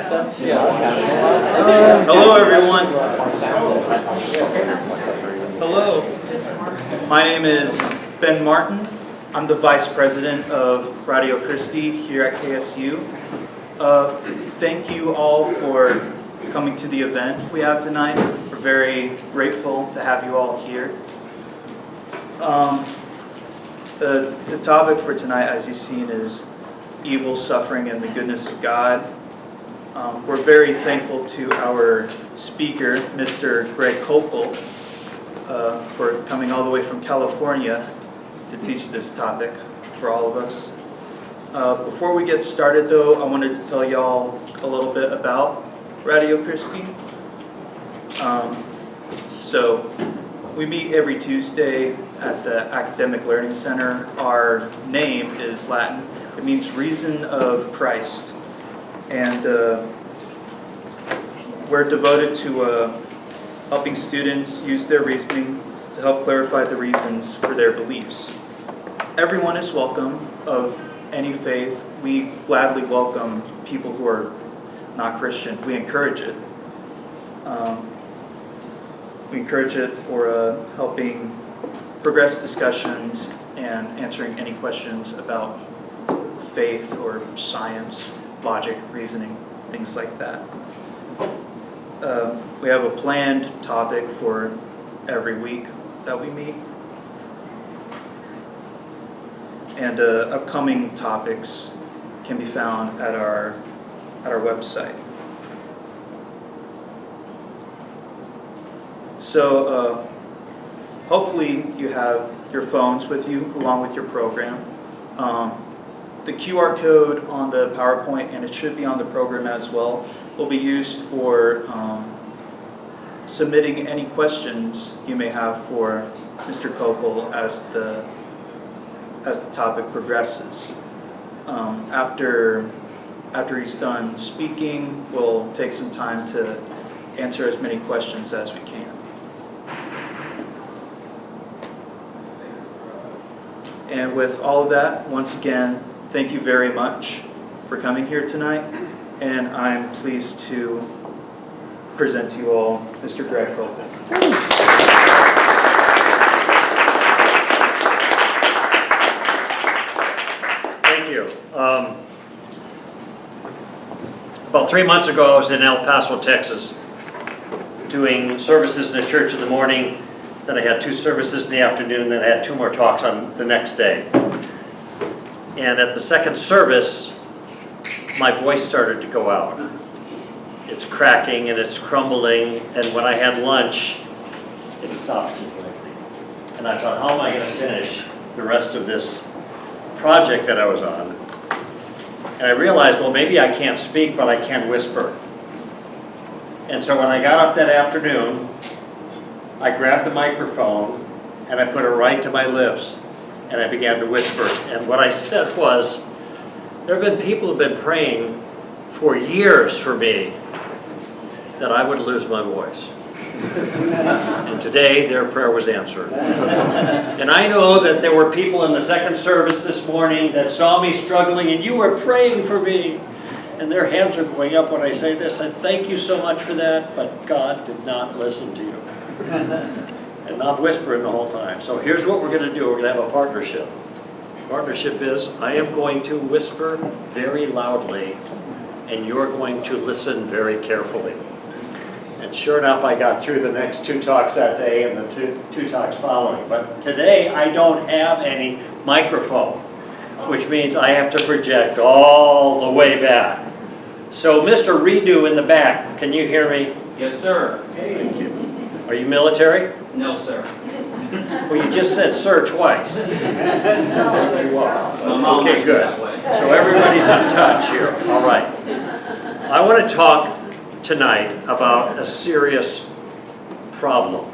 Hello, everyone. Hello. My name is Ben Martin. I'm the Vice President of Radio Christi here at KSU. Thank you all for coming to the event we have tonight. We're very grateful to have you all here. The topic for tonight, as you've seen, is evil, suffering, and the goodness of God. We're very thankful to our speaker, Mr. Koukl, for coming all the way from California to teach this topic for all of us. Before we get started, though, I wanted to tell y'all a little bit about Radio Christi. So we meet every Tuesday at the Academic Learning Center. Our name is Latin. It means reason of Christ. And we're devoted to helping students use their reasoning to help clarify the reasons for their beliefs. Everyone is welcome of any faith. We gladly welcome people who are not Christian. We encourage it. We encourage it for helping progress discussions and answering any questions about faith or science, logic, reasoning, things like that. We have a planned topic for every week that we meet. And upcoming topics can be found at our website. So hopefully you have your phones with you along with your program. The QR code on the PowerPoint, and it should be on the program as well, will be used for submitting any questions you may have for Mr. Koukl as the topic progresses. After he's done speaking, we'll take some time to answer as many questions as we can. And with all of that, once again, thank you very much for coming here tonight. And I'm pleased to present to you all Mr. Koukl. Thank you. About 3 months ago, I was in El Paso, Texas, doing services in the church in the morning. Then I had 2 services in the afternoon, then I had 2 more talks on the next day. And at the second service, my voice started to go out. It's cracking and it's crumbling, and when I had lunch, it stopped completely. And I thought, how am I going to finish the rest of this project that I was on? And I realized, well, maybe I can't speak, but I can whisper. And so when I got up that afternoon, I grabbed the microphone and I put it right to my lips and I began to whisper. And what I said was, there have been people who have been praying for years for me that I would lose my voice. And today their prayer was answered. And I know that there were people in the second service this morning that saw me struggling and you were praying for me. And their hands are going up when I say this. And thank you so much for that, but God did not listen to you. And I'm whispering the whole time. So here's what we're going to do. We're going to have a partnership. Partnership is I am going to whisper very loudly and you're going to listen very carefully. And sure enough, I got through the next 2 talks that day and the two talks following. But today I don't have any microphone, which means I have to project all the way back. So Mr. Redo in the back, can you hear me? Yes, sir. Thank you. Are you military? No, sir. Well, you just said sir twice. Okay, good. So everybody's in touch here. All right. I want to talk tonight about a serious problem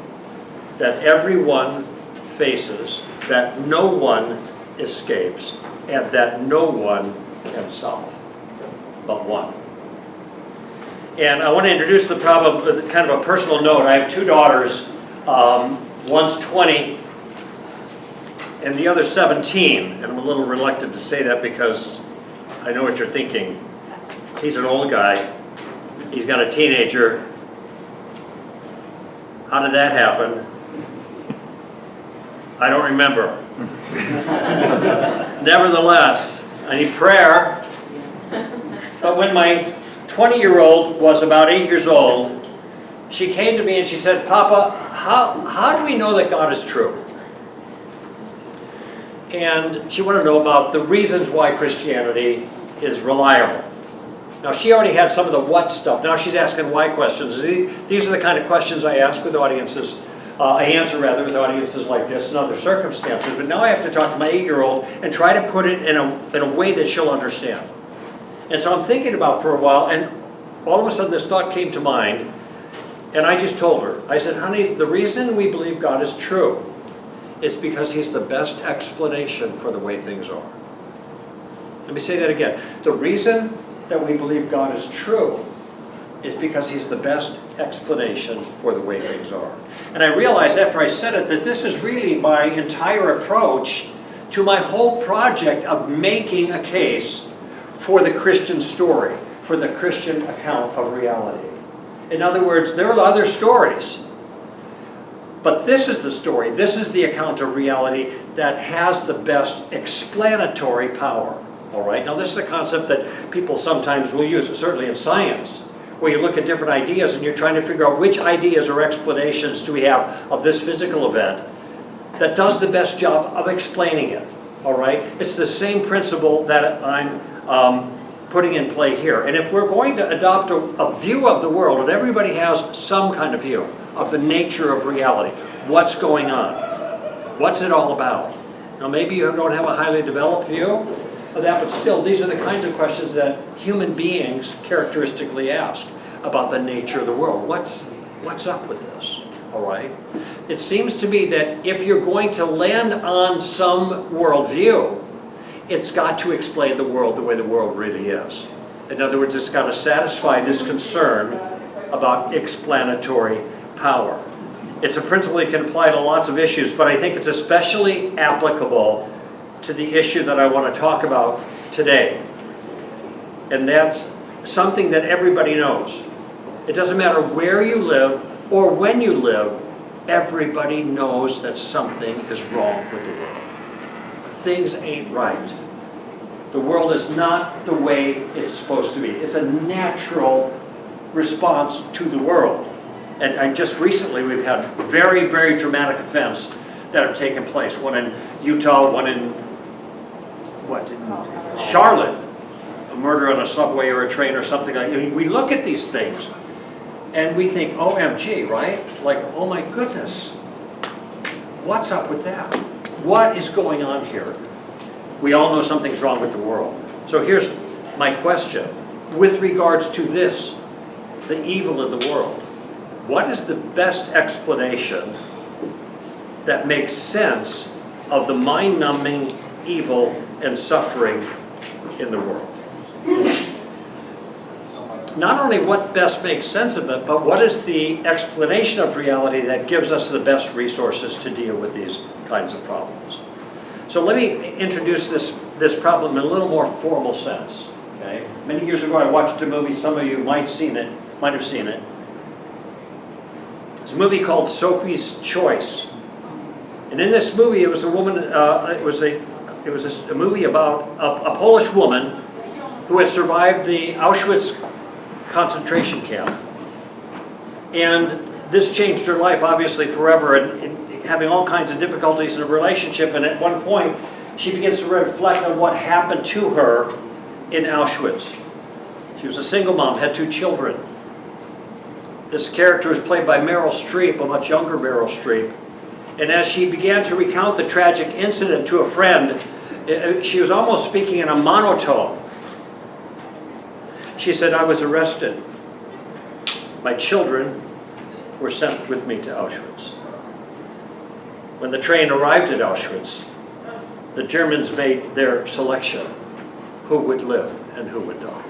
that everyone faces, that no one escapes, and that no one can solve, but one. And I want to introduce the problem with kind of a personal note. I have 2 daughters. One's 20 and the other's 17. And I'm a little reluctant to say that because I know what you're thinking. He's an old guy. He's got a teenager. How did that happen? I don't remember. Nevertheless, I need prayer. But when my 20-year-old was about 8 years old, she came to me and she said, Papa, how do we know that God is true? And she wanted to know about the reasons why Christianity is reliable. Now, she already had some of the what stuff. Now she's asking why questions. These are the kind of questions I ask with audiences. I answer rather with audiences like this and other circumstances. But now I have to talk to my 8-year-old and try to put it in a way that she'll understand. And so I'm thinking about it for a while, and all of a sudden this thought came to mind, and I just told her. I said, honey, the reason we believe God is true is because He's the best explanation for the way things are. Let me say that again. The reason that we believe God is true is because He's the best explanation for the way things are. And I realized after I said it that this is really my entire approach to my whole project of making a case for the Christian story, for the Christian account of reality. In other words, there are other stories, but this is the story, this is the account of reality that has the best explanatory power. All right? Now this is a concept that people sometimes will use, certainly in science, where you look at different ideas and you're trying to figure out which ideas or explanations do we have of this physical event that does the best job of explaining it. All right? It's the same principle that I'm putting in play here. And if we're going to adopt a view of the world, and everybody has some kind of view of the nature of reality, what's going on? What's it all about? Now maybe you don't have a highly developed view of that, but still, these are the kinds of questions that human beings characteristically ask about the nature of the world. What's up with this? All right? It seems to me that if you're going to land on some worldview, it's got to explain the world the way the world really is. In other words, it's got to satisfy this concern about explanatory power. It's a principle that can apply to lots of issues, but I think it's especially applicable to the issue that I want to talk about today. And that's something that everybody knows. It doesn't matter where you live or when you live, everybody knows that something is wrong with the world. Things ain't right. The world is not the way it's supposed to be. It's a natural response to the world. And just recently we've had very, very dramatic events that have taken place. One in Utah, one in Charlotte. A murder on a subway or a train or something like that. We look at these things and we think, OMG, right? Like, oh my goodness. What's up with that? What is going on here? We all know something's wrong with the world. So here's my question. With regards to this, the evil in the world, what is the best explanation that makes sense of the mind-numbing evil and suffering in the world? Not only what best makes sense of it, but what is the explanation of reality that gives us the best resources to deal with these kinds of problems? So let me introduce this problem in a little more formal sense. Okay? Many years ago I watched a movie, some of you might have seen it. It's a movie called Sophie's Choice. And in this movie it was a woman, it was a movie about a Polish woman who had survived the Auschwitz concentration camp. And this changed her life, obviously, forever, and having all kinds of difficulties in a relationship. And at one point, she begins to reflect on what happened to her in Auschwitz. She was a single mom, had 2 children. This character was played by Meryl Streep, a much younger Meryl Streep. And as she began to recount the tragic incident to a friend, she was almost speaking in a monotone. She said, I was arrested. My children were sent with me to Auschwitz. When the train arrived at Auschwitz, the Germans made their selection, who would live and who would die.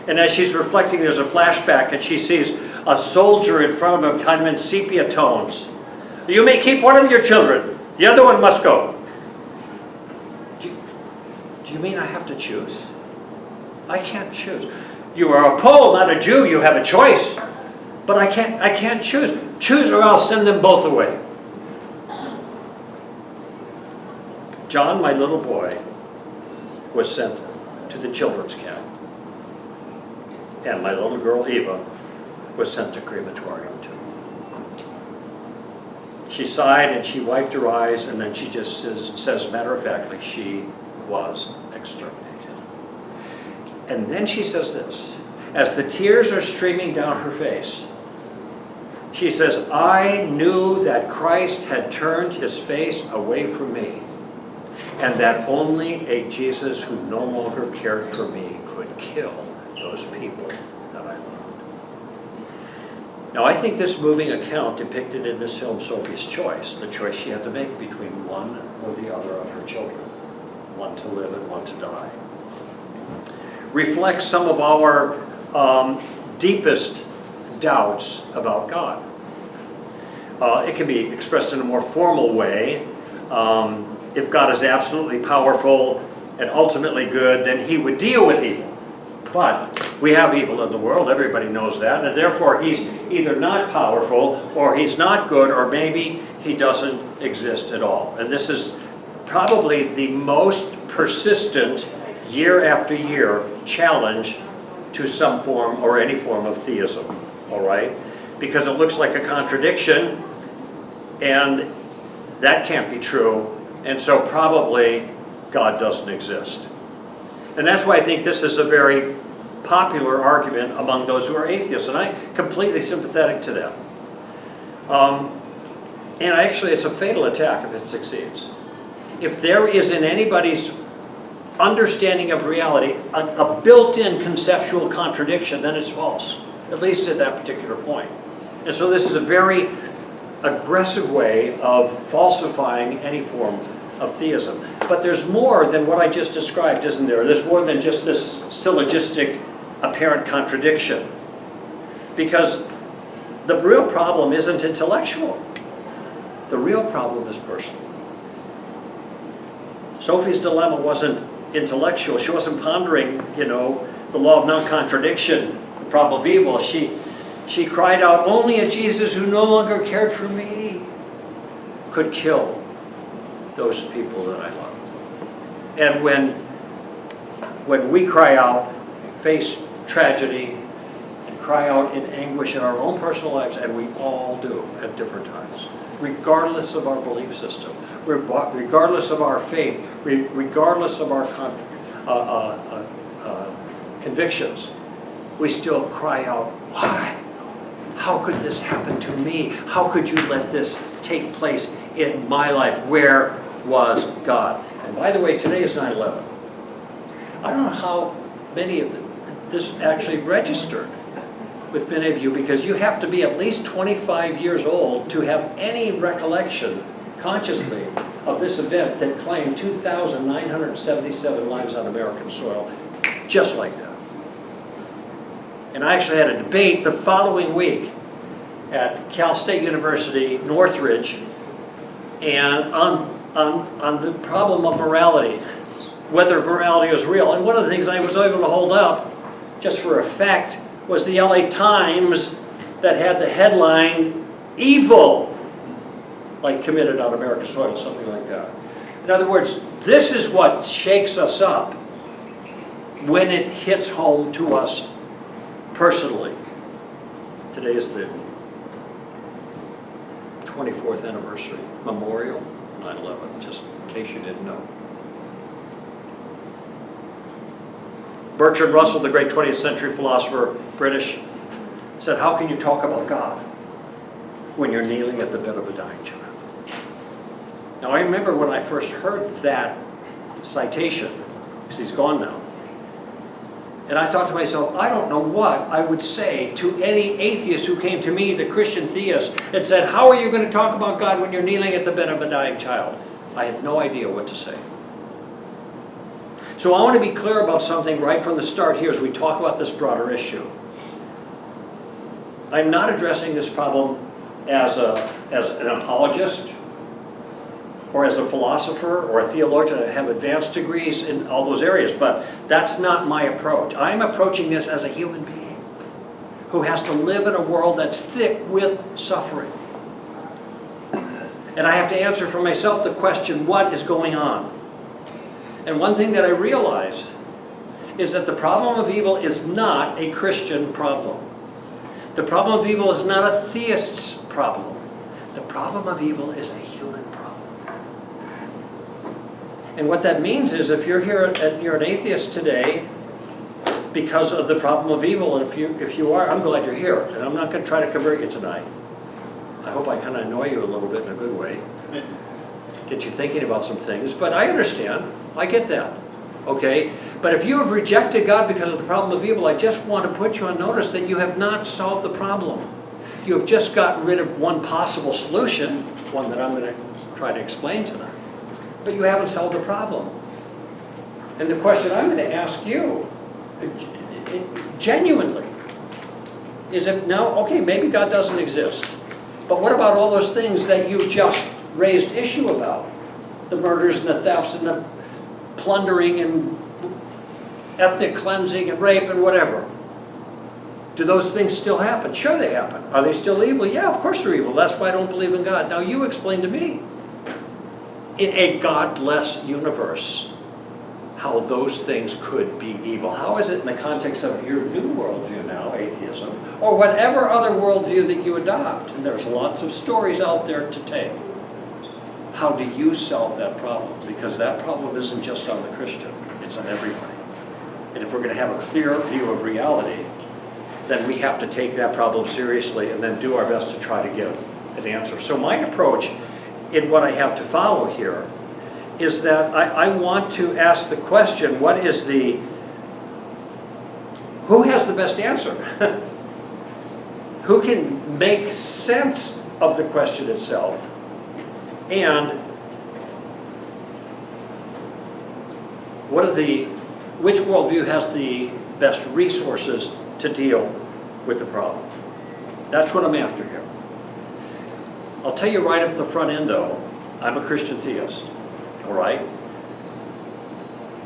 And as she's reflecting, there's a flashback, and she sees a soldier in front of him, kind of in sepia tones. You may keep one of your children. The other one must go. Do you mean I have to choose? I can't choose. You are a Pole, not a Jew. You have a choice. But I can't choose. Choose or I'll send them both away. John, my little boy, was sent to the children's camp. And my little girl, Eva, was sent to crematorium too. She sighed and she wiped her eyes, and then she just says matter-of-factly, she was exterminated. And then she says this, as the tears are streaming down her face, she says, I knew that Christ had turned his face away from me, and that only a Jesus who no longer cared for me could kill those people that I loved. Now, I think this moving account depicted in this film Sophie's choice, the choice she had to make between one or the other of her children, one to live and one to die, reflects some of our deepest doubts about God. It can be expressed in a more formal way. If God is absolutely powerful and ultimately good, then he would deal with evil. But we have evil in the world, everybody knows that, and therefore he's either not powerful, or he's not good, or maybe he doesn't exist at all. And this is probably the most persistent, year after year, challenge to some form or any form of theism, all right? Because it looks like a contradiction, and that can't be true, and so probably God doesn't exist. And that's why I think this is a very popular argument among those who are atheists, and I'm completely sympathetic to them. And actually, it's a fatal attack if it succeeds. If there is in anybody's understanding of reality a built-in conceptual contradiction, then it's false, at least at that particular point. And so this is a very aggressive way of falsifying any form of theism. But there's more than what I just described, isn't there? There's more than just this syllogistic apparent contradiction. Because the real problem isn't intellectual. The real problem is personal. Sophie's dilemma wasn't intellectual. She wasn't pondering, the law of non-contradiction, the problem of evil. She cried out, only a Jesus who no longer cared for me could kill those people that I love. And when we cry out, face tragedy, and cry out in anguish in our own personal lives, and we all do at different times, regardless of our belief system, regardless of our faith, regardless of our convictions, we still cry out, why? How could this happen to me? How could you let this take place in my life? Where was God? And by the way, today is 9/11. I don't know how many of this actually registered with many of you, because you have to be at least 25 years old to have any recollection consciously of this event that claimed 2,977 lives on American soil, just like that. And I actually had a debate the following week at Cal State University, Northridge, and on the problem of morality, whether morality was real. And one of the things I was able to hold up, just for effect, was the LA Times that had the headline, evil, like committed on American soil, something like that. In other words, this is what shakes us up when it hits home to us personally. Today is the 24th anniversary, memorial, 9/11, just in case you didn't know. Bertrand Russell, the great 20th century philosopher, British, said, how can you talk about God when you're kneeling at the bed of a dying child? Now, I remember when I first heard that citation, because he's gone now, and I thought to myself, I don't know what I would say to any atheist who came to me, the Christian theist, and said, how are you going to talk about God when you're kneeling at the bed of a dying child? I had no idea what to say. So I want to be clear about something right from the start here as we talk about this broader issue. I'm not addressing this problem as an apologist or as a philosopher or a theologian. I have advanced degrees in all those areas, but that's not my approach. I'm approaching this as a human being who has to live in a world that's thick with suffering. And I have to answer for myself the question, what is going on? And one thing that I realize is that the problem of evil is not a Christian problem. The problem of evil is not a theist's problem. The problem of evil is a human problem. And what that means is if you're here and you're an atheist today because of the problem of evil, and if you are, I'm glad you're here. And I'm not going to try to convert you tonight. I hope I kind of annoy you a little bit in a good way. Get you thinking about some things. But I understand. I get that. Okay? But if you have rejected God because of the problem of evil, I just want to put you on notice that you have not solved the problem. You have just gotten rid of one possible solution, one that I'm going to try to explain tonight. But you haven't solved the problem. And the question I'm going to ask you, genuinely, is if now, okay, maybe God doesn't exist. But what about all those things that you just raised issue about? The murders and the thefts and the plundering and ethnic cleansing and rape and whatever. Do those things still happen? Sure they happen. Are they still evil? Yeah, of course they're evil. That's why I don't believe in God. Now you explain to me, in a godless universe, how those things could be evil. How is it in the context of your new worldview now, atheism, or whatever other worldview that you adopt? And there's lots of stories out there to take. How do you solve that problem? Because that problem isn't just on the Christian, it's on everybody. And if we're going to have a clear view of reality, then we have to take that problem seriously and then do our best to try to give an answer. So my approach in what I have to follow here is that I want to ask the question, who has the best answer? Who can make sense of the question itself? And which worldview has the best resources to deal with the problem? That's what I'm after here. I'll tell you right up the front end though, I'm a Christian theist, all right?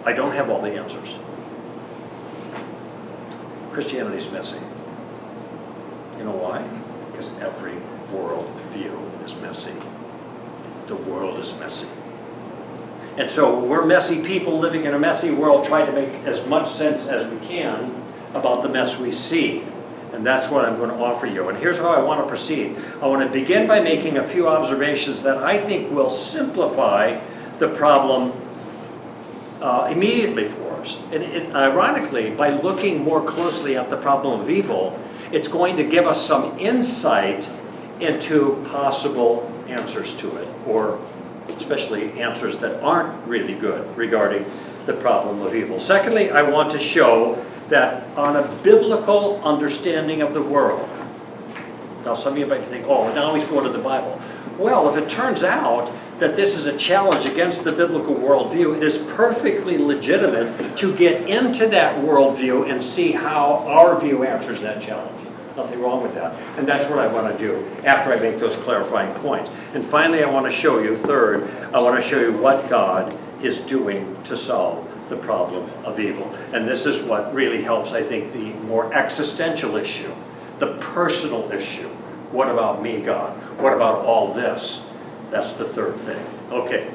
I don't have all the answers. Christianity's messy. You know why? Because every worldview is messy. The world is messy. And so we're messy people living in a messy world trying to make as much sense as we can about the mess we see. And that's what I'm going to offer you. And here's how I want to proceed. I want to begin by making a few observations that I think will simplify the problem immediately for us. And ironically, by looking more closely at the problem of evil, it's going to give us some insight into possible answers to it, or especially answers that aren't really good regarding the problem of evil. Secondly, I want to show that on a biblical understanding of the world. Now some of you might think, oh, now he's going to the Bible. Well, if it turns out that this is a challenge against the biblical worldview, it is perfectly legitimate to get into that worldview and see how our view answers that challenge. Nothing wrong with that. And that's what I want to do after I make those clarifying points. And finally, I want to show you, third, I want to show you what God is doing to solve the problem of evil. And this is what really helps, I think, the more existential issue, the personal issue. What about me, God? What about all this? That's the third thing. Okay.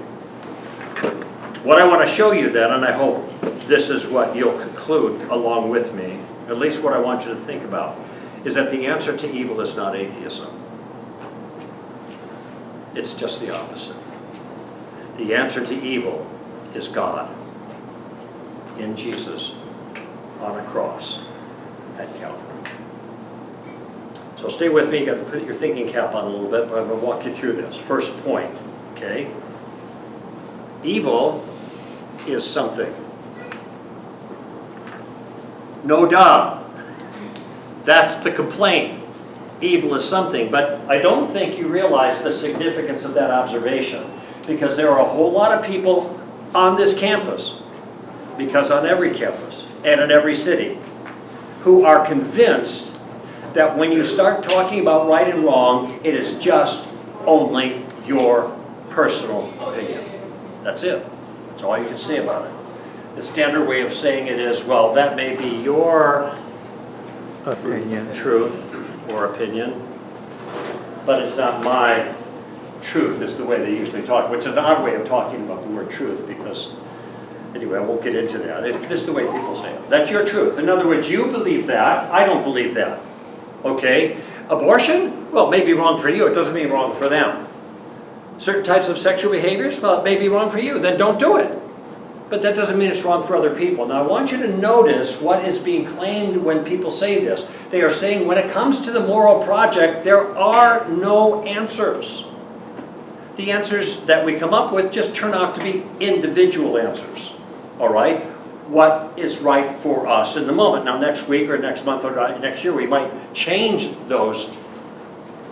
What I want to show you then, and I hope this is what you'll conclude along with me, at least what I want you to think about, is that the answer to evil is not atheism. It's just the opposite. The answer to evil is God in Jesus on a cross at Calvary. So stay with me. You got to put your thinking cap on a little bit, but I'm going to walk you through this. First point, okay? Evil is something. No doubt. That's the complaint. Evil is something. But I don't think you realize the significance of that observation, because there are a whole lot of people on this campus, because on every campus and in every city, who are convinced that when you start talking about right and wrong, it is just only your personal opinion. That's it. That's all you can say about it. The standard way of saying it is, well, that may be your Opinion. truth or opinion, but it's not my truth, is the way they usually talk, which is an odd way of talking about the word truth, because, anyway, I won't get into that. This is the way people say it. That's your truth. In other words, you believe that, I don't believe that. Okay? Abortion? Well, it may be wrong for you. It doesn't mean wrong for them. Certain types of sexual behaviors? Well, it may be wrong for you. Then don't do it. But that doesn't mean it's wrong for other people. Now, I want you to notice what is being claimed when people say this. They are saying, when it comes to the moral project, there are no answers. The answers that we come up with just turn out to be individual answers. All right? What is right for us in the moment. Now, next week or next month or next year, we might change those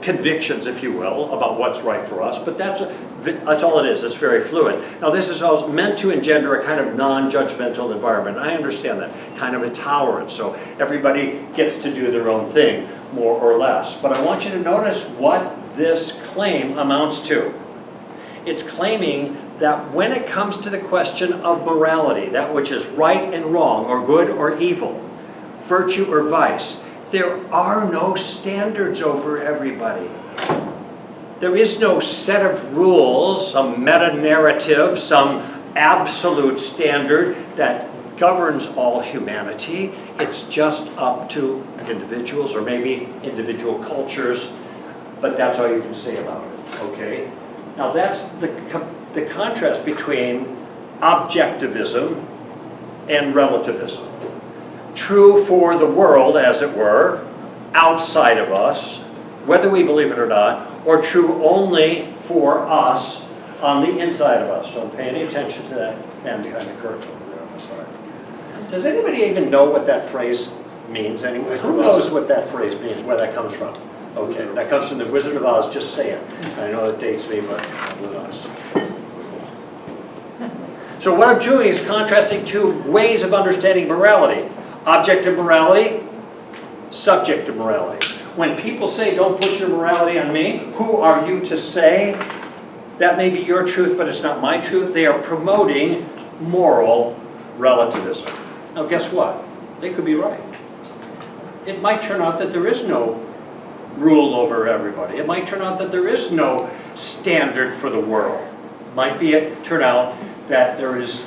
convictions, if you will, about what's right for us, but that's all it is. It's very fluid. Now, this is also meant to engender a kind of non-judgmental environment. I understand that, kind of a tolerance, so everybody gets to do their own thing, more or less. But I want you to notice what this claim amounts to. It's claiming that when it comes to the question of morality, that which is right and wrong, or good or evil, virtue or vice, there are no standards over everybody. There is no set of rules, some meta-narrative, some absolute standard that governs all humanity. It's just up to individuals, or maybe individual cultures, but that's all you can say about it, okay? Now that's the contrast between objectivism and relativism. True for the world, as it were, outside of us, whether we believe it or not, or true only for us on the inside of us. Don't pay any attention to that man behind the curtain over there on the side. Does anybody even know what that phrase means anyway? Who knows what that phrase means, where that comes from? Okay, that comes from the Wizard of Oz, just saying. I know it dates me, but with us. So what I'm doing is contrasting two ways of understanding morality. Objective morality, subjective morality. When people say, don't push your morality on me, who are you to say? That may be your truth, but it's not my truth. They are promoting moral relativism. Now guess what? They could be right. It might turn out that there is no rule over everybody. It might turn out that there is no standard for the world. It might turn out that there is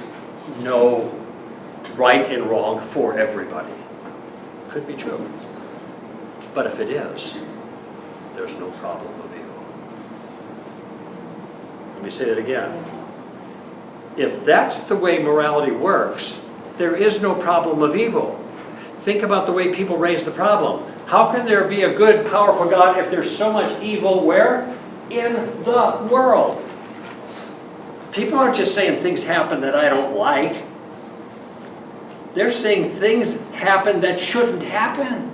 no right and wrong for everybody. Could be true. But if it is, there's no problem of evil. Let me say it again. If that's the way morality works, there is no problem of evil. Think about the way people raise the problem. How can there be a good, powerful God if there's so much evil where? In the world. People aren't just saying things happen that I don't like. They're saying things happen that shouldn't happen.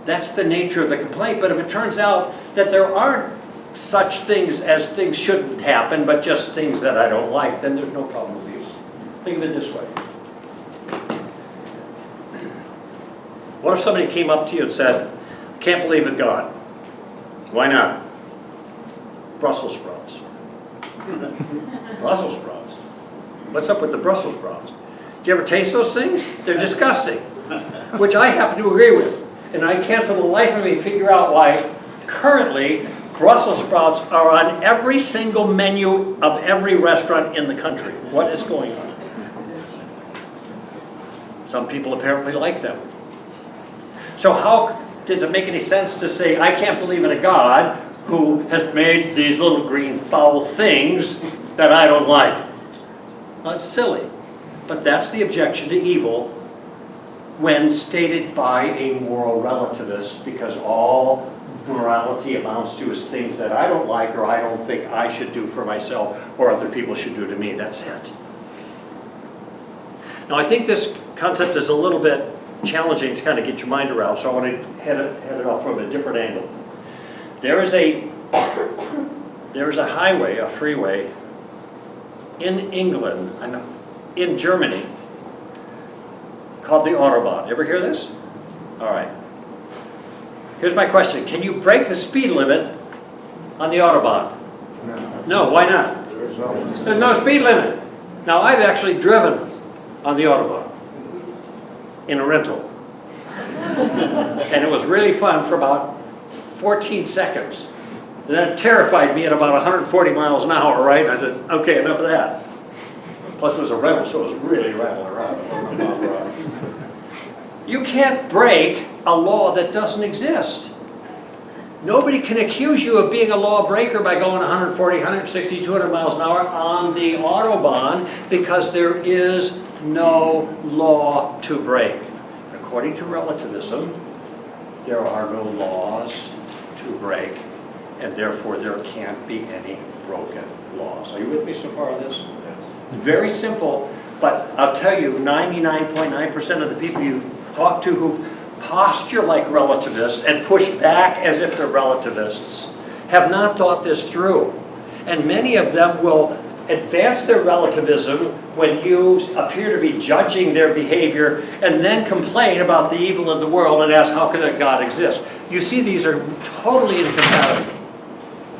That's the nature of the complaint. But if it turns out that there aren't such things as things shouldn't happen, but just things that I don't like, then there's no problem with evil. Think of it this way. What if somebody came up to you and said, I can't believe in God? Why not? Brussels sprouts. Brussels sprouts. What's up with the Brussels sprouts? Do you ever taste those things? They're disgusting. Which I happen to agree with. And I can't for the life of me figure out why currently Brussels sprouts are on every single menu of every restaurant in the country. What is going on? Some people apparently like them. So how does it make any sense to say, I can't believe in a God who has made these little green foul things that I don't like? Well, it's silly. But that's the objection to evil when stated by a moral relativist, because all morality amounts to is things that I don't like or I don't think I should do for myself or other people should do to me. That's it. Now, I think this concept is a little bit challenging to kind of get your mind around, so I want to head it off from a different angle. There is a highway, a freeway, in England, in Germany, called the Autobahn. You ever hear this? All right. Here's my question. Can you break the speed limit on the Autobahn? No, why not? There's no speed limit. Now, I've actually driven on the Autobahn in a rental. And it was really fun for about 14 seconds. And then it terrified me at about 140 miles an hour, right? And I said, okay, enough of that. Plus it was a rental, so it was really rattling around. You can't break a law that doesn't exist. Nobody can accuse you of being a lawbreaker by going 140, 160, 200 miles an hour on the Autobahn because there is no law to break. According to relativism, there are no laws to break, and therefore there can't be any broken laws. Are you with me so far on this? Very simple, but I'll tell you, 99.9% of the people you've talked to who posture like relativists and push back as if they're relativists have not thought this through. And many of them will advance their relativism when you appear to be judging their behavior and then complain about the evil in the world and ask, how can a God exist? You see, these are totally incompatible.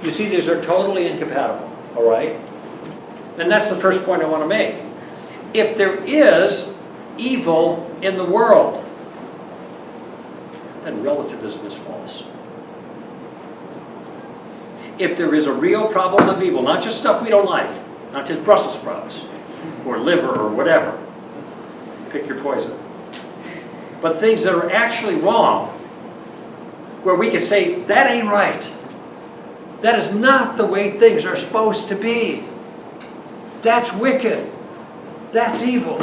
You see, these are totally incompatible, all right? And that's the first point I want to make. If there is evil in the world, then relativism is false. If there is a real problem of evil, not just stuff we don't like, not just Brussels sprouts, or liver, or whatever, pick your poison, but things that are actually wrong, where we can say, that ain't right. That is not the way things are supposed to be. That's wicked. That's evil.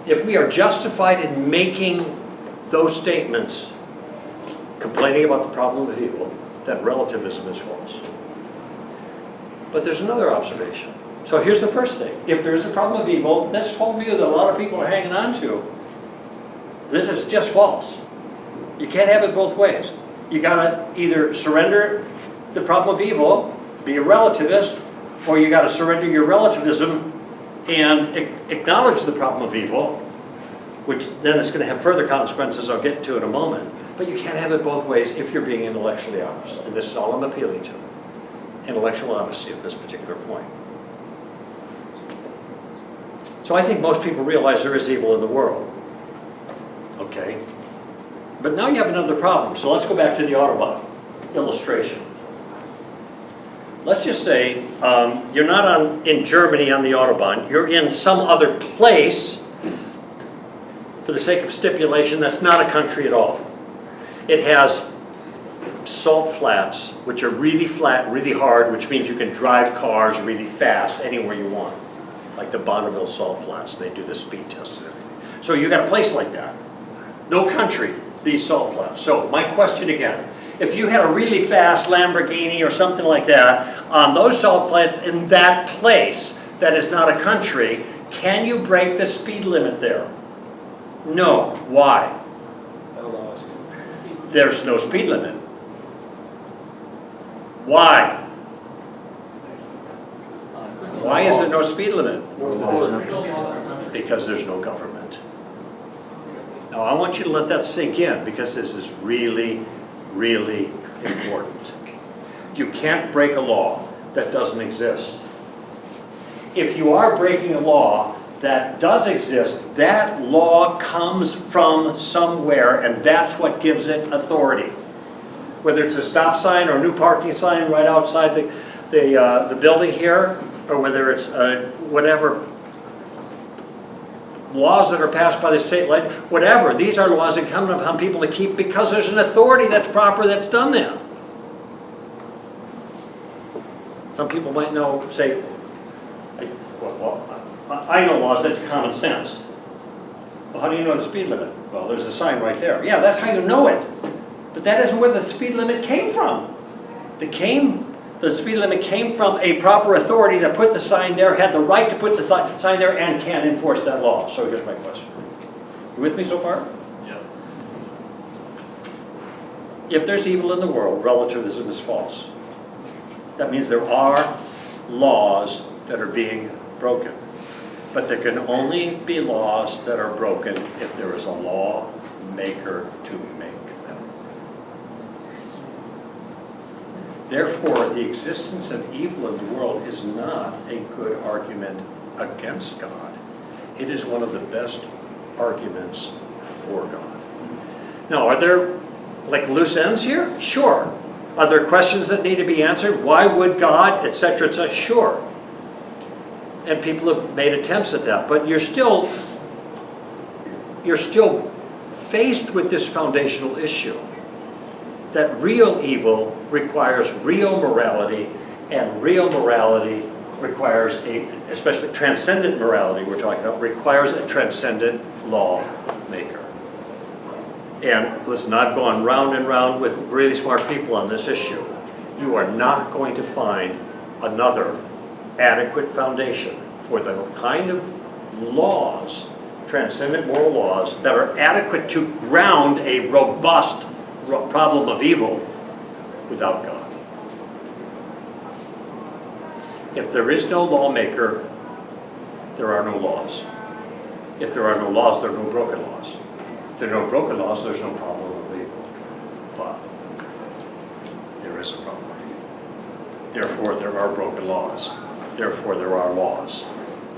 If we are justified in making those statements, complaining about the problem of evil, then relativism is false. But there's another observation. So here's the first thing. If there is a problem of evil, this whole view that a lot of people are hanging on to, this is just false. You can't have it both ways. You gotta either surrender the problem of evil, be a relativist, or you gotta surrender your relativism and acknowledge the problem of evil, which then is gonna have further consequences I'll get to in a moment. But you can't have it both ways if you're being intellectually honest. And this is all I'm appealing to. Intellectual honesty at this particular point. So I think most people realize there is evil in the world. Okay. But now you have another problem. So let's go back to the Autobahn illustration. Let's just say you're not in Germany on the Autobahn. You're in some other place, for the sake of stipulation, that's not a country at all. It has salt flats, which are really flat, really hard, which means you can drive cars really fast anywhere you want. Like the Bonneville salt flats, they do the speed test and everything. So you got a place like that. No country, these salt flats. So my question again, if you had a really fast Lamborghini or something like that on those salt flats in that place that is not a country, can you break the speed limit there? No. Why? There's no speed limit. Why? Why is there no speed limit? Because there's no government. Now I want you to let that sink in because this is really, really important. You can't break a law that doesn't exist. If you are breaking a law that does exist, that law comes from somewhere, and that's what gives it authority. Whether it's a stop sign or a new parking sign right outside the building here, or whether it's whatever laws that are passed by the state, like whatever, these are laws incumbent upon people to keep because there's an authority that's proper that's done them. Some people might know, say, well, I know laws, that's common sense. Well, how do you know the speed limit? Well, there's a sign right there. Yeah, that's how you know it. But that isn't where the speed limit came from. The speed limit came from a proper authority that put the sign there, had the right to put the sign there, and can enforce that law. So here's my question. You with me so far? Yeah. If there's evil in the world, relativism is false. That means there are laws that are being broken. But there can only be laws that are broken if there is a lawmaker to make them. Therefore, the existence of evil in the world is not a good argument against God. It is one of the best arguments for God. Now, are there like loose ends here? Sure. Are there questions that need to be answered? Why would God, etc., etc.? Sure. And people have made attempts at that, but you're still faced with this foundational issue that real evil requires real morality, and real morality requires especially transcendent morality we're talking about, requires a transcendent lawmaker. And listen, I've gone round and round with really smart people on this issue. You are not going to find another adequate foundation for the kind of laws, transcendent moral laws, that are adequate to ground a robust problem of evil without God. If there is no lawmaker, there are no laws. If there are no laws, there are no broken laws. If there are no broken laws, there's no problem of evil. But there is a problem of evil. Therefore, there are broken laws. Therefore, there are laws.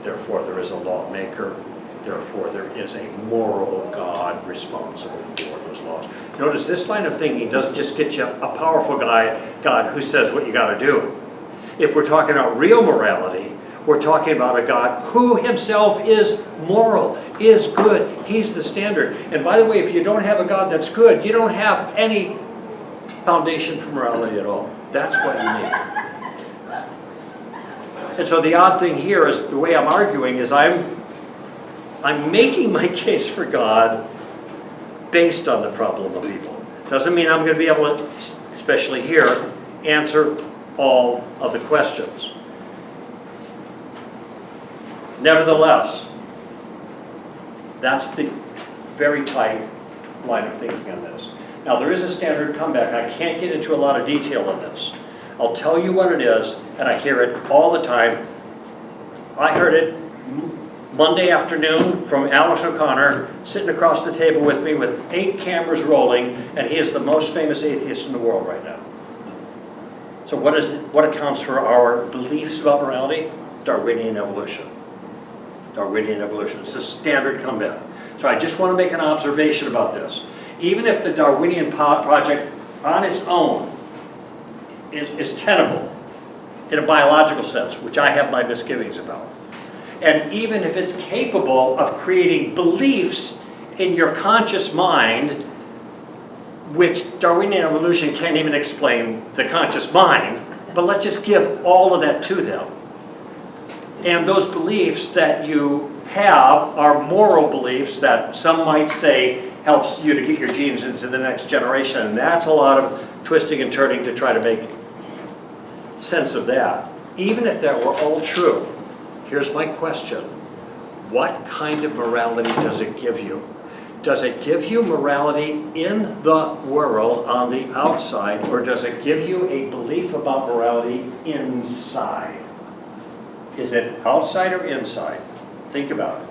Therefore, there is a lawmaker. Therefore, there is a moral God responsible for those laws. Notice this line of thinking doesn't just get you a powerful God who says what you got to do. If we're talking about real morality, we're talking about a God who himself is moral, is good. He's the standard. And by the way, if you don't have a God that's good, you don't have any foundation for morality at all. That's what you need. And so the odd thing here is the way I'm arguing is I'm making my case for God based on the problem of evil. Doesn't mean I'm going to be able to, especially here, answer all of the questions. Nevertheless, that's the very tight line of thinking on this. Now, there is a standard comeback. I can't get into a lot of detail on this. I'll tell you what it is, and I hear it all the time. I heard it Monday afternoon from Alice O'Connor, sitting across the table with me with 8 cameras rolling, and he is the most famous atheist in the world right now. So what accounts for our beliefs about morality? Darwinian evolution. Darwinian evolution. It's a standard comeback. So I just want to make an observation about this. Even if the Darwinian project on its own is tenable in a biological sense, which I have my misgivings about, and even if it's capable of creating beliefs in your conscious mind, which Darwinian evolution can't even explain the conscious mind, but let's just give all of that to them. And those beliefs that you have are moral beliefs that some might say helps you to get your genes into the next generation. And that's a lot of twisting and turning to try to make sense of that. Even if that were all true, here's my question. What kind of morality does it give you? Does it give you morality in the world on the outside, or does it give you a belief about morality inside? Is it outside or inside? Think about it.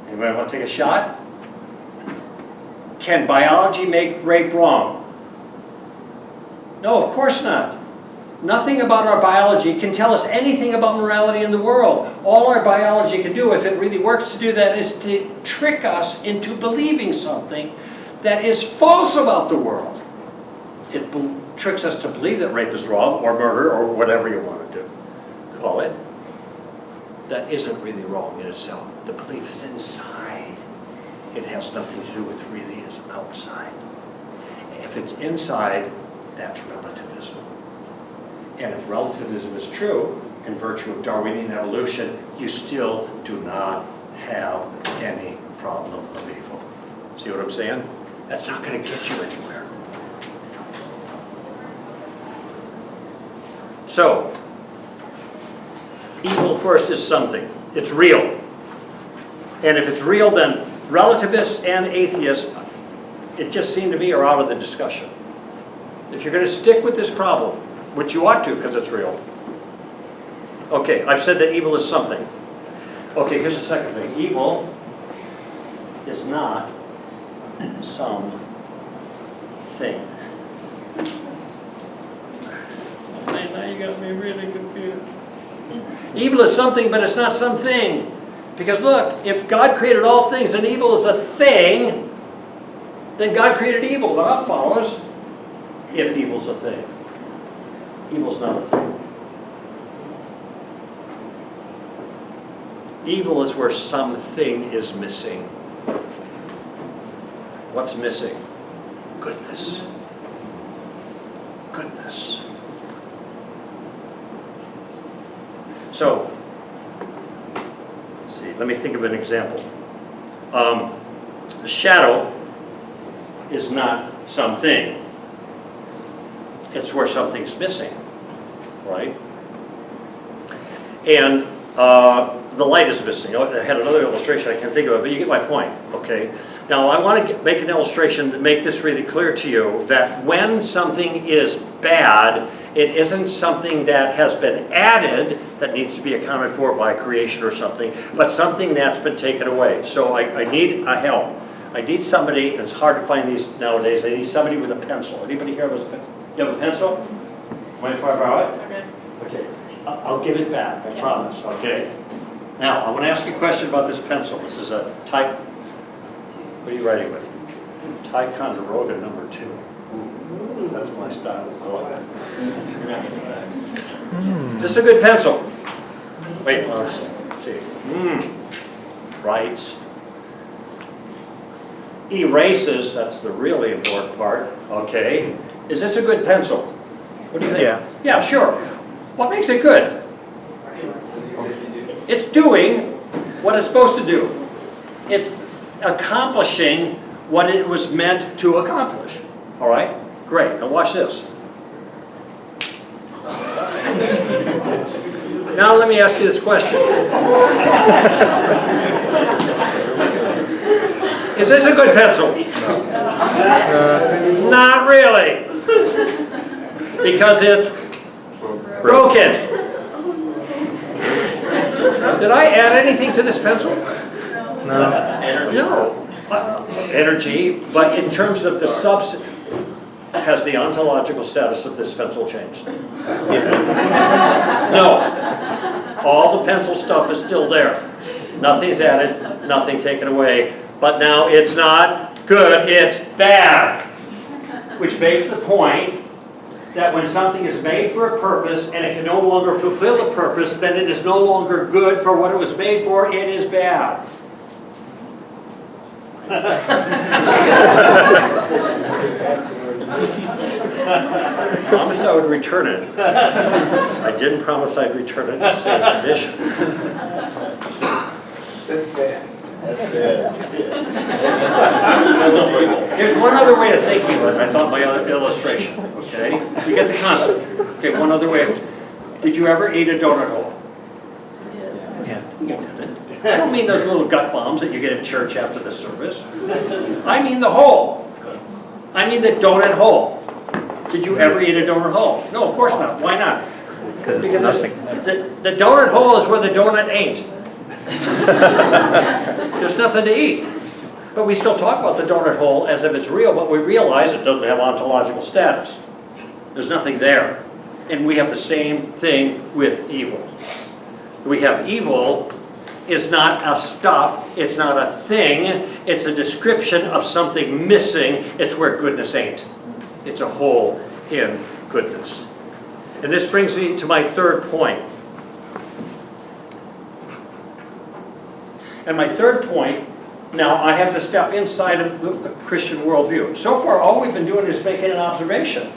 Anybody want to take a shot? Can biology make rape wrong? No, of course not. Nothing about our biology can tell us anything about morality in the world. All our biology can do, if it really works to do that, is to trick us into believing something that is false about the world. It tricks us to believe that rape is wrong, or murder, or whatever you want to do. Call it. That isn't really wrong in itself. The belief is inside. It has nothing to do with really is outside. If it's inside, that's relativism. And if relativism is true, in virtue of Darwinian evolution, you still do not have any problem of evil. See what I'm saying? That's not going to get you anywhere. So, evil first is something. It's real. And if it's real, then relativists and atheists, it just seemed to me, are out of the discussion. If you're going to stick with this problem, which you ought to because it's real. Okay, I've said that evil is something. Okay, here's the second thing. Evil is not some thing. you got me really confused. Evil is something, but it's not something. Because look, if God created all things and evil is a thing, then God created evil. Now that follows. If evil's a thing. Evil's not a thing. Evil is where something is missing. What's missing? Goodness. Goodness. So, let's see, let me think of an example. A shadow is not something. It's where something's missing, right? And the light is missing. I had another illustration I can't think of it, but you get my point, okay? Now I want to make an illustration to make this really clear to you that when something is bad, it isn't something that has been added that needs to be accounted for by creation or something, but something that's been taken away. So I need a help. I need somebody, and it's hard to find these nowadays, I need somebody with a pencil. Anybody here has a pencil? You have a pencil? Mind if I borrow it? Okay. Okay. I'll give it back, I promise, okay? Now, I want to ask you a question about this pencil. This is a type, what are you writing with? Ticonderoga number 2. Ooh, that's my style. Is this a good pencil? Wait, let's see. Writes. Erases, that's the really important part, okay? Is this a good pencil? What do you think? Yeah. Yeah, sure. What makes it good? It's doing what it's supposed to do. It's accomplishing what it was meant to accomplish. All right? Great. Now watch this. Now let me ask you this question. Is this a good pencil? Not really. Because it's broken. Did I add anything to this pencil? No. No. Energy, but in terms of the substance, has the ontological status of this pencil changed? No. All the pencil stuff is still there. Nothing's added, nothing taken away. But now it's not good, it's bad. Which makes the point that when something is made for a purpose and it can no longer fulfill the purpose, then it is no longer good for what it was made for, it is bad. I promised I would return it. I didn't promise I'd return it in the same condition. That's bad. Here's one other way of thinking of it. I thought my other illustration, okay? You get the concept. Okay, one other way. Did you ever eat a donut hole? Yeah. You didn't. I don't mean those little gut bombs that you get at church after the service. I mean the hole. I mean the donut hole. Did you ever eat a donut hole? No, of course not. Why not? Because the donut hole is where the donut ain't. There's nothing to eat. But we still talk about the donut hole as if it's real, but we realize it doesn't have ontological status. The's nothing there. And we have the same thing with evil. We have evil is not a stuff, it's not a thing, it's a description of something missing. It's where goodness ain't. It's a hole in goodness. And this brings me to my third point. And my third point, now I have to step inside of the Christian worldview. So far, all we've been doing is making an observation.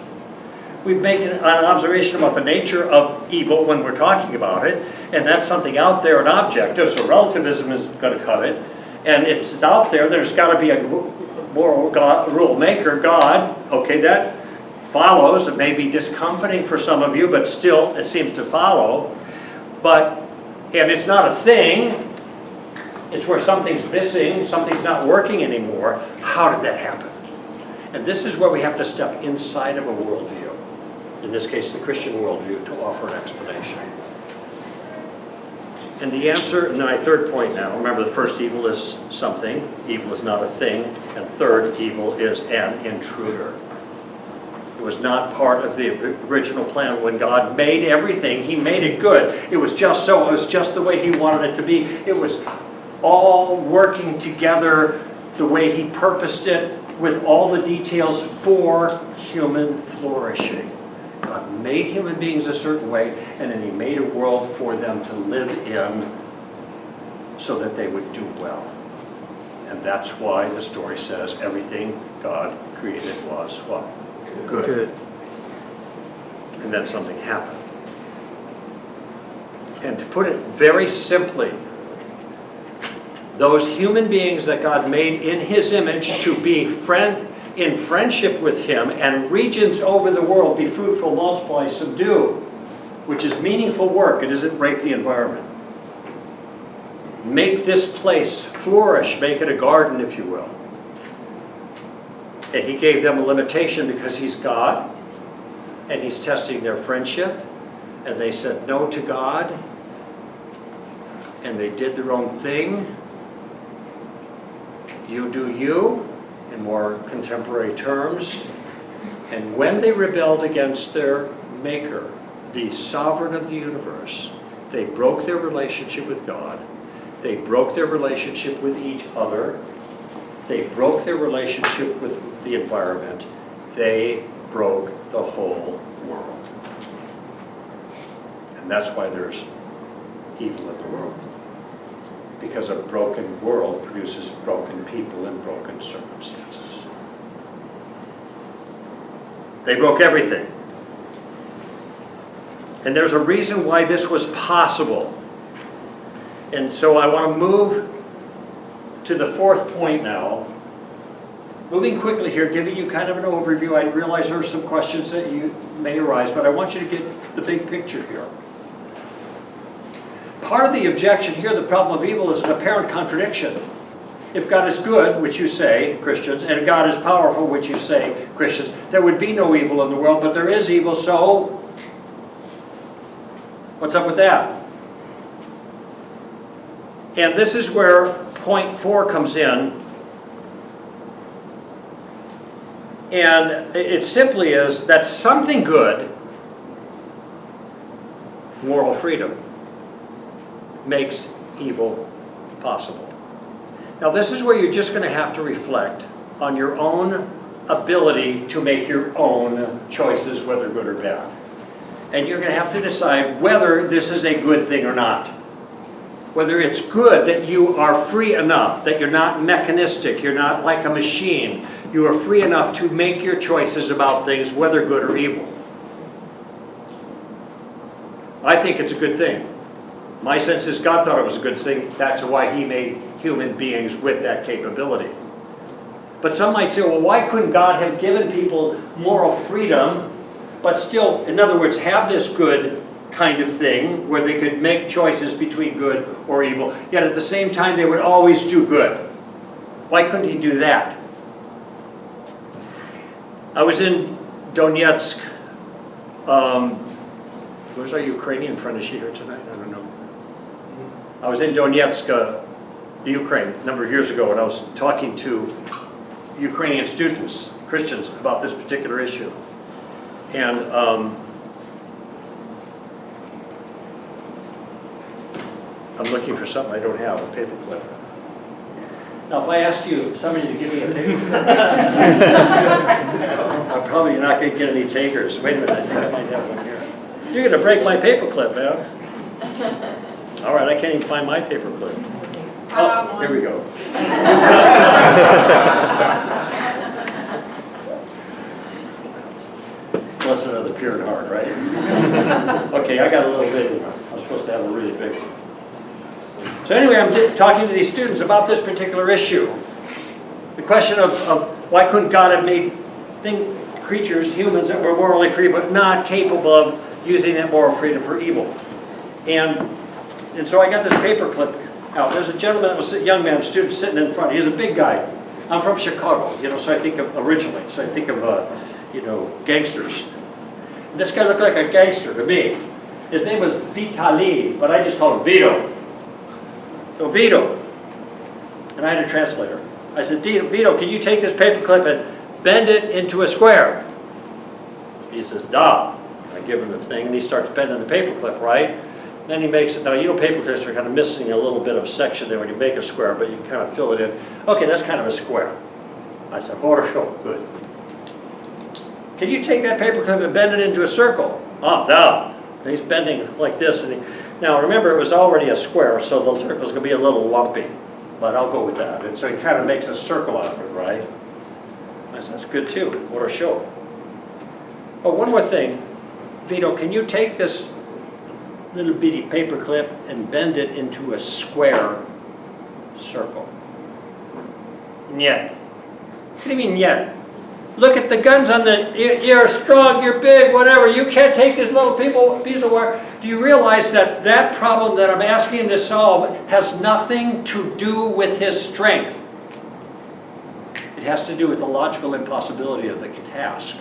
We've made an observation about the nature of evil when we're talking about it, and that's something out there and objective, so relativism is going to cut it. And it's out there, there's got to be a moral rule maker, God. Okay, that follows. It may be discomforting for some of you, but still it seems to follow. And it's not a thing. It's where something's missing, something's not working anymore. How did that happen? And this is where we have to step inside of a worldview. In this case, the Christian worldview, to offer an explanation. And the answer, and my third point now, remember the first evil is something, evil is not a thing, and third evil is an intruder. It was not part of the original plan. When God made everything, He made it good. It was just so. It was just the way He wanted it to be. It was all working together the way He purposed it, with all the details for human flourishing. God made human beings a certain way, and then He made a world for them to live in so that they would do well. And that's why the story says everything God created was what? Good. And then something happened. And to put it very simply, those human beings that God made in His image to be in friendship with Him, and regions over the world, be fruitful, multiply, subdue, which is meaningful work. It isn't rape the environment. Make this place flourish, make it a garden, if you will. And He gave them a limitation because He's God, and He's testing their friendship, and they said no to God, and they did their own thing. You do you, in more contemporary terms. And when they rebelled against their Maker, the sovereign of the universe, they broke their relationship with God. They broke their relationship with each other. They broke their relationship with the environment. They broke the whole world. And that's why there's evil in the world. Because a broken world produces broken people and broken circumstances. They broke everything. And there's a reason why this was possible. And so I want to move to the fourth point now. Moving quickly here, giving you kind of an overview. I realize there are some questions that you may arise, but I want you to get the big picture here. Part of the objection here, the problem of evil, is an apparent contradiction. If God is good, which you say, Christians, and God is powerful, which you say, Christians, there would be no evil in the world, but there is evil, so what's up with that? And this is where point 4 comes in. And it simply is that something good, moral freedom, makes evil possible. Now this is where you're just going to have to reflect on your own ability to make your own choices, whether good or bad. And you're going to have to decide whether this is a good thing or not. Whether it's good that you are free enough, that you're not mechanistic, you're not like a machine. You are free enough to make your choices about things, whether good or evil. I think it's a good thing. My sense is God thought it was a good thing. That's why He made human beings with that capability. But some might say, well, why couldn't God have given people moral freedom, but still, in other words, have this good kind of thing where they could make choices between good or evil, yet at the same time they would always do good? Why couldn't He do that? I was in Donetsk. Where's our Ukrainian friend? Is she here tonight? I don't know. I was in Donetsk, Ukraine, a number of years ago, and I was talking to Ukrainian students, Christians, about this particular issue. And I'm looking for something I don't have, a paperclip. Now, if I ask you, somebody to give me a paperclip, I'm probably not going to get any takers. Wait a minute, I think I might have one here. You're going to break my paperclip, man. All right, I can't even find my paperclip. Oh, here we go. Lesson of the pure in heart, right? Okay, I got a little bit. I'm supposed to have a really big one. So anyway, I'm talking to these students about this particular issue. The question of why couldn't God have made creatures, humans, that were morally free, but not capable of using that moral freedom for evil. And so I got this paperclip out. There's a gentleman that was a young man, student, sitting in front. He's a big guy. I'm from Chicago, so I think of originally. So I think of, gangsters. And this guy looked like a gangster to me. His name was Vitali, but I just called him Vito. So Vito. And I had a translator. I said, Vito, can you take this paperclip and bend it into a square? He says, da. I give him the thing, and he starts bending the paperclip, right? Then he makes it, now you know paperclips are kind of missing a little bit of section there when you make a square, but you kind of fill it in. Okay, that's kind of a square. I said, horosho, good. Can you take that paperclip and bend it into a circle? Oh, no. And he's bending like this. Now remember, it was already a square, so the circle's going to be a little lumpy. But I'll go with that. And so he kind of makes a circle out of it, right? I said, that's good too. Horosho. Oh, one more thing. Vito, can you take this little bitty paper clip and bend it into a square circle? Yet. What do you mean yet? Look at the guns on the, you're strong, you're big, whatever. You can't take this little piece of wire. Do you realize that that problem that I'm asking him to solve has nothing to do with his strength? It has to do with the logical impossibility of the task.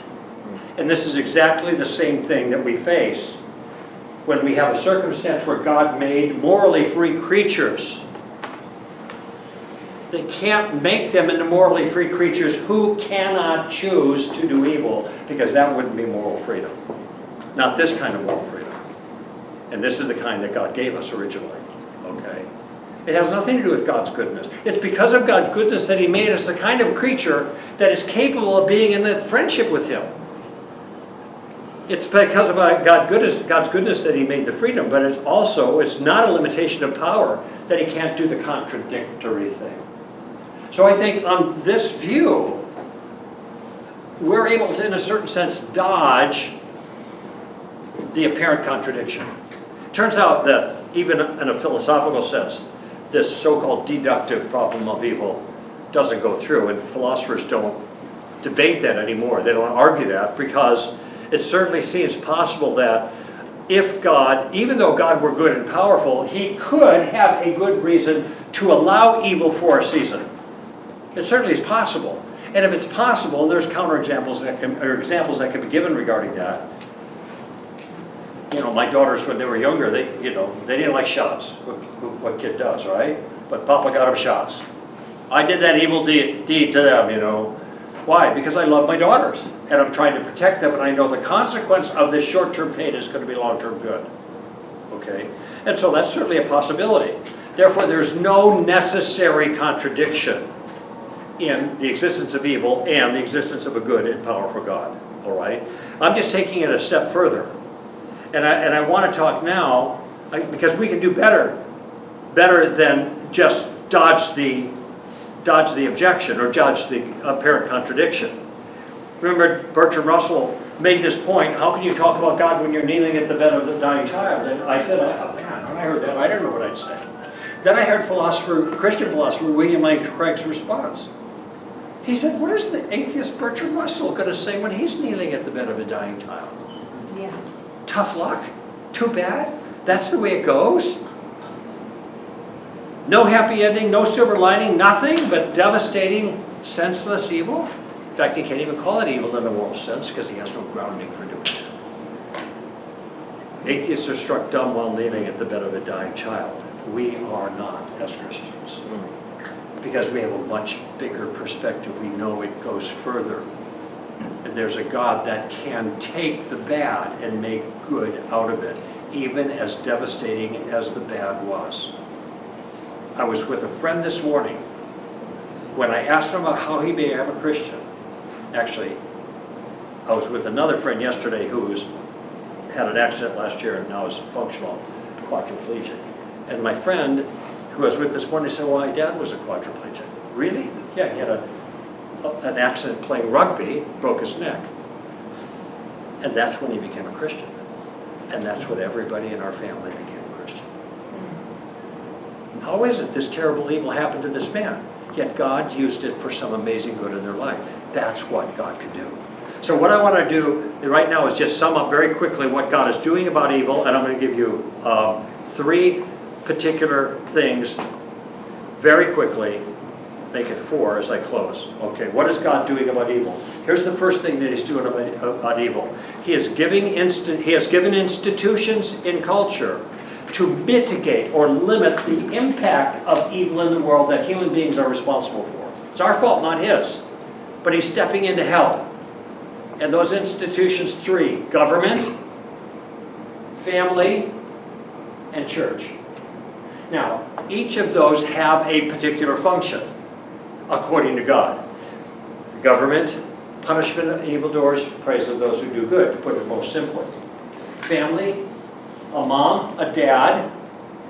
And this is exactly the same thing that we face when we have a circumstance where God made morally free creatures. They can't make them into morally free creatures who cannot choose to do evil, because that wouldn't be moral freedom. Not this kind of moral freedom. And this is the kind that God gave us originally. Okay? It has nothing to do with God's goodness. It's because of God's goodness that He made us the kind of creature that is capable of being in the friendship with Him. It's because of God's goodness that He made the freedom, but it's not a limitation of power that He can't do the contradictory thing. So I think on this view, we're able to, in a certain sense, dodge the apparent contradiction. Turns out that even in a philosophical sense, this so-called deductive problem of evil doesn't go through, and philosophers don't debate that anymore. They don't argue that, because it certainly seems possible that if God, even though God were good and powerful, He could have a good reason to allow evil for a season. It certainly is possible. And if it's possible, and there's examples that can be given regarding that. You know, my daughters, when they were younger, they didn't like shots. What kid does, right? But Papa got them shots. I did that evil deed to them, you know. Why? Because I love my daughters, and I'm trying to protect them, and I know the consequence of this short-term pain is going to be long-term good. Okay? And so that's certainly a possibility. Therefore, there's no necessary contradiction in the existence of evil and the existence of a good and powerful God. All right? I'm just taking it a step further. And I want to talk now, because we can do better than just dodge the objection or judge the apparent contradiction. Remember, Bertrand Russell made this point: how can you talk about God when you're kneeling at the bed of the dying child? And I said, oh man, when I heard that, I didn't know what I'd say. Then I heard Christian philosopher William Lane Craig's response. He said, what is the atheist Bertrand Russell going to say when he's kneeling at the bed of a dying child? Yeah. Tough luck? Too bad? That's the way it goes? No happy ending, no silver lining, nothing but devastating, senseless evil? In fact, he can't even call it evil in the moral sense because he has no grounding for doing it. Atheists are struck dumb while kneeling at the bed of a dying child. We are not as Christians. Because we have a much bigger perspective. We know it goes further. And there's a God that can take the bad and make good out of it, even as devastating as the bad was. I was with a friend this morning. When I asked him about how he became a Christian, actually, I was with another friend yesterday who had an accident last year and now is functional quadriplegic. And my friend who I was with this morning said, well, my dad was a quadriplegic. Really? Yeah, he had an accident playing rugby, broke his neck. And that's when he became a Christian. And that's when everybody in our family became a Christian. How is it this terrible evil happened to this man? Yet God used it for some amazing good in their life. That's what God can do. So what I want to do right now is just sum up very quickly what God is doing about evil, and I'm going to give you 3 particular things very quickly. Make it 4 as I close. Okay, what is God doing about evil? Here's the first thing that He's doing about evil. He has given institutions in culture to mitigate or limit the impact of evil in the world that human beings are responsible for. It's our fault, not His. But He's stepping in to help. And those institutions, three: government, family, and church. Now, each of those have a particular function, according to God. The government, punishment of evildoers, praise of those who do good, to put it most simply. Family, a mom, a dad,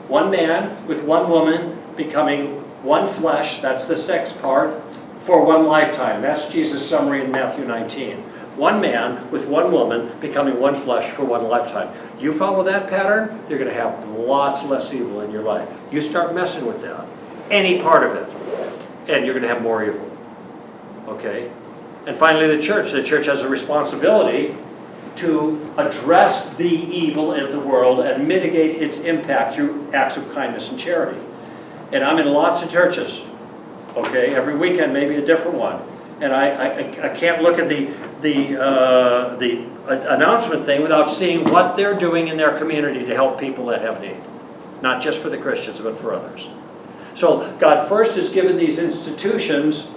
one man with one woman becoming one flesh, that's the sex part, for one lifetime. That's Jesus' summary in Matthew 19. One man with one woman becoming one flesh for one lifetime. You follow that pattern, you're going to have lots less evil in your life. You start messing with that, any part of it, and you're going to have more evil. Okay? And finally, the church. The church has a responsibility to address the evil in the world and mitigate its impact through acts of kindness and charity. And I'm in lots of churches. Okay? Every weekend, maybe a different one. And I can't look at the announcement thing without seeing what they're doing in their community to help people that have need. Not just for the Christians, but for others. So God first has given these institutions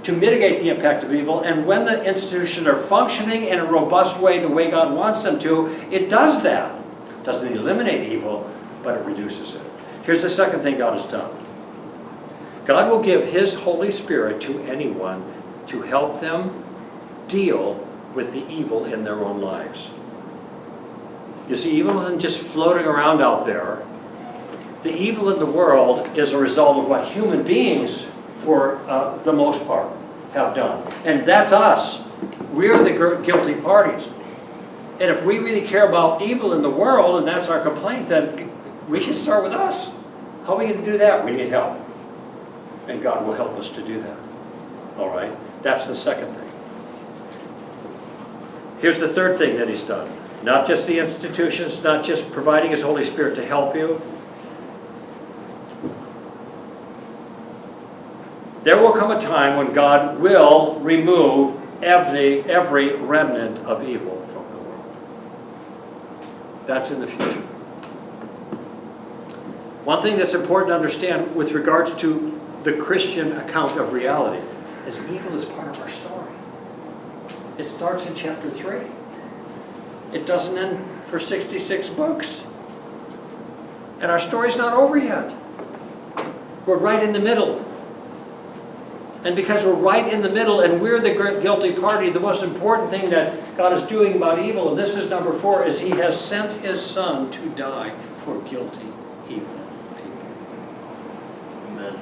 to mitigate the impact of evil, and when the institutions are functioning in a robust way, the way God wants them to, it does that. It doesn't eliminate evil, but it reduces it. Here's the second thing God has done. God will give His Holy Spirit to anyone to help them deal with the evil in their own lives. You see, evil isn't just floating around out there. The evil in the world is a result of what human beings, for the most part, have done. And that's us. We're the guilty parties. And if we really care about evil in the world, and that's our complaint, then we should start with us. How are we going to do that? We need help. And God will help us to do that. All right? That's the second thing. Here's the third thing that He's done. Not just the institutions, not just providing His Holy Spirit to help you. There will come a time when God will remove every remnant of evil from the world. That's in the future. One thing that's important to understand with regards to the Christian account of reality is evil is part of our story. It starts in chapter 3. It doesn't end for 66 books. And our story's not over yet. We're right in the middle. And because we're right in the middle and we're the guilty party, the most important thing that God is doing about evil, and this is number 4, is He has sent His Son to die for guilty, evil people. Amen.